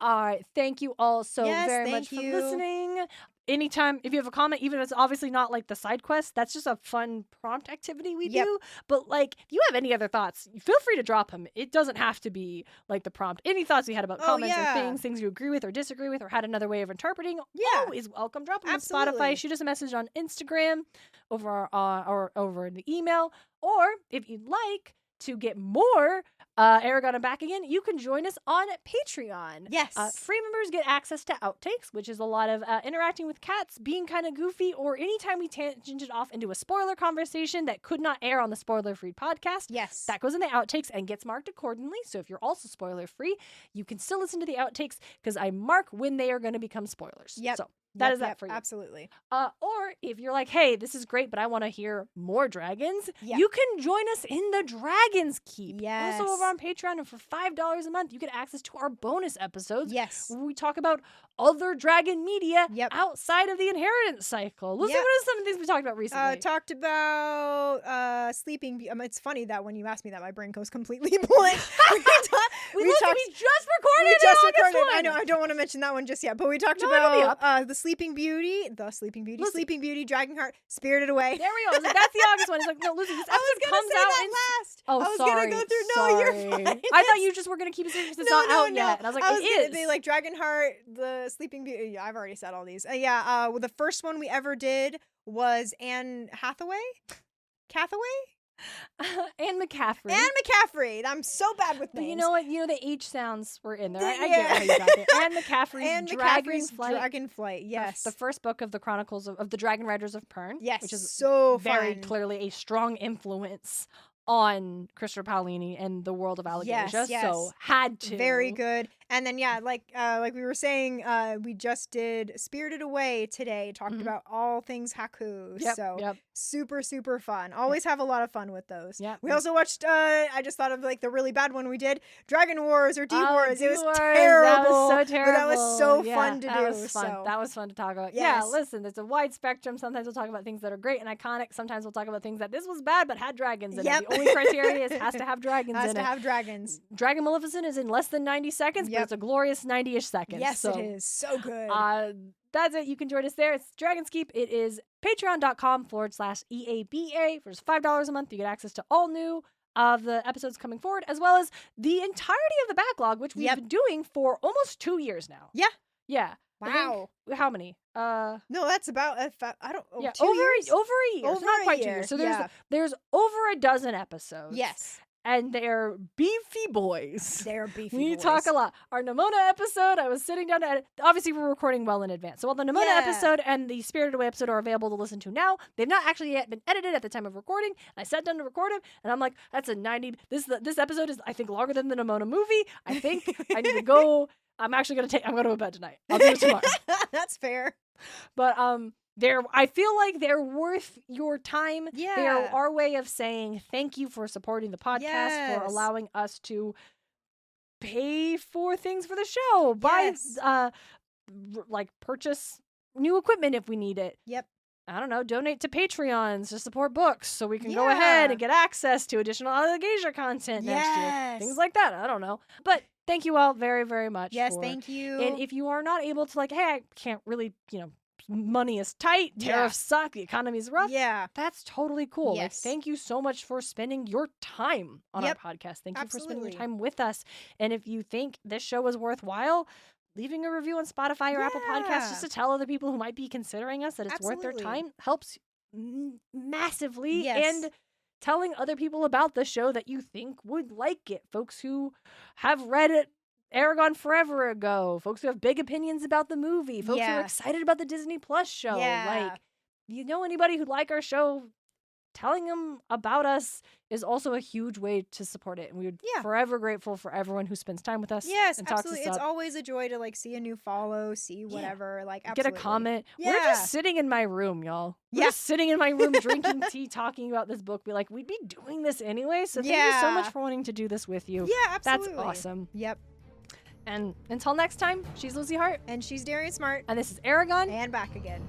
All right. Thank you all so very much for listening. Anytime, if you have a comment, even if it's obviously not like the side quest, that's just a fun prompt activity we do. But like, if you have any other thoughts, feel free to drop them. It doesn't have to be like the prompt. Any thoughts you had about comments or things you agree with or disagree with or had another way of interpreting, always welcome. Drop them on Spotify. Shoot us a message on Instagram over or over in the email. Or if you'd like to get more Aragon and Back Again, you can join us on Patreon. Yes. Free members get access to outtakes, which is a lot of interacting with cats, being kind of goofy, or anytime we tangented off into a spoiler conversation that could not air on the spoiler-free podcast. Yes. That goes in the outtakes and gets marked accordingly. So if you're also spoiler-free, you can still listen to the outtakes because I mark when they are going to become spoilers. Yep. So that is that for you. Absolutely. Or if you're like, hey, this is great, but I want to hear more dragons, Yep. you can join us in the Dragon's Keep. Yes. Also over on Patreon, and for $5 a month, you get access to our bonus episodes. Yes. Where we talk about other dragon media Yep. outside of the inheritance cycle. Let's see, what are some of the things we talked about recently? Talked about Sleeping Beauty. It's funny that when you asked me that, my brain goes completely blank. we just recorded it on August 1. I know, I don't want to mention that one just yet, but we talked it'll be up. about the Sleeping Beauty, Sleeping Beauty, Dragonheart, Spirited Away. There we go. I was like, that's the August one. It's like, no, Lucy, this episode comes out in last. Oh, I was sorry. gonna go through. Sorry. No, you're fine. I thought you just were gonna keep it serious. It's not out yet. And I was like, it is. They like Dragonheart, the Sleeping Beauty. Yeah, I've already said all these. Well, the first one we ever did was Anne Hathaway. Anne McCaffrey. Anne McCaffrey. I'm so bad with names. But you know what? You know the H sounds were in there. I Yeah. get how you got there. Anne McCaffrey's Dragonflight. Yes. The first book of the Chronicles of the Dragon Riders of Pern. Yes. Which is so very fun. clearly a strong influence on Christopher Paolini and the world of Allegasia. Yes. So had to. Very good. And then like we were saying, we just did Spirited Away today, talked about all things Haku. Super, super fun. Always have a lot of fun with those. Yep. We also watched, I just thought of like the really bad one we did, Dragon Wars or D-Wars. It was D-Wars. terrible. That was so terrible. But that was so fun to that do. Was fun. That was fun to talk about. Yes. Yeah, listen, there's a wide spectrum. Sometimes we'll talk about things that are great and iconic. Sometimes we'll talk about things that this was bad but had dragons in it. The only criteria is has to have dragons in it. Has to have dragons. Dragon Maleficent is in less than 90 seconds, but it's a glorious 90-ish seconds. Yes, it is. So good. That's it. You can join us there. It's Dragon's Keep. It is patreon.com/EABA. For just $5 a month, you get access to all new of the episodes coming forward, as well as the entirety of the backlog, which we've been doing for almost 2 years now. Yeah. Yeah. Wow. How many? No, that's about I don't. Yeah, 2 years. Over a year. Over so not a quite year. 2 years. So there's over a dozen episodes. Yes. And they're beefy boys. They're beefy We boys. talk a lot. Our Nimona episode, I was sitting down to edit. Obviously, we're recording well in advance. So while the Nimona episode and the Spirited Away episode are available to listen to now, they've not actually yet been edited at the time of recording. I sat down to record them, and I'm like, that's a 90... This episode is, I think, longer than the Nimona movie. I think I need to go... I'm going to go to bed tonight. I'll do it tomorrow. That's fair. But I feel like they're worth your time. Yeah. They are our way of saying thank you for supporting the podcast, for allowing us to pay for things for the show, buy, purchase new equipment if we need it. Yep. I don't know, donate to Patreons to support books so we can go ahead and get access to additional Allegasia content next year. Things like that. I don't know. But thank you all very, very much. Yes, thank you. And if you are not able to, like, hey, I can't really, money is tight, tariffs suck, the economy is rough. Yeah. That's totally cool. Yes. Like, thank you so much for spending your time on our podcast. Thank you for spending your time with us. And if you think this show is worthwhile, leaving a review on Spotify or Apple Podcasts just to tell other people who might be considering us that it's worth their time helps massively. Yes. And telling other people about the show that you think would like it. Folks who have read it Aragon forever ago, folks who have big opinions about the movie, folks who are Yeah. excited about the Disney Plus show. Yeah. Like, you know anybody who'd like our show, telling them about us is also a huge way to support it. And we would Yeah. forever grateful for everyone who spends time with us Yes, and talks absolutely. us It's up. always a joy to like see a new follow, see whatever. Like, Get absolutely. a comment. Yeah. We're just sitting in my room, y'all. We're Yeah. just sitting in my room drinking tea, talking about this book. Be like, we'd be doing this anyway. So thank you so much Yeah. for wanting to do this with you. Yeah, absolutely. That's awesome. Yep. And until next time, she's Lucy Hart. And she's Darien Smartt. And this is Aragon. And back again.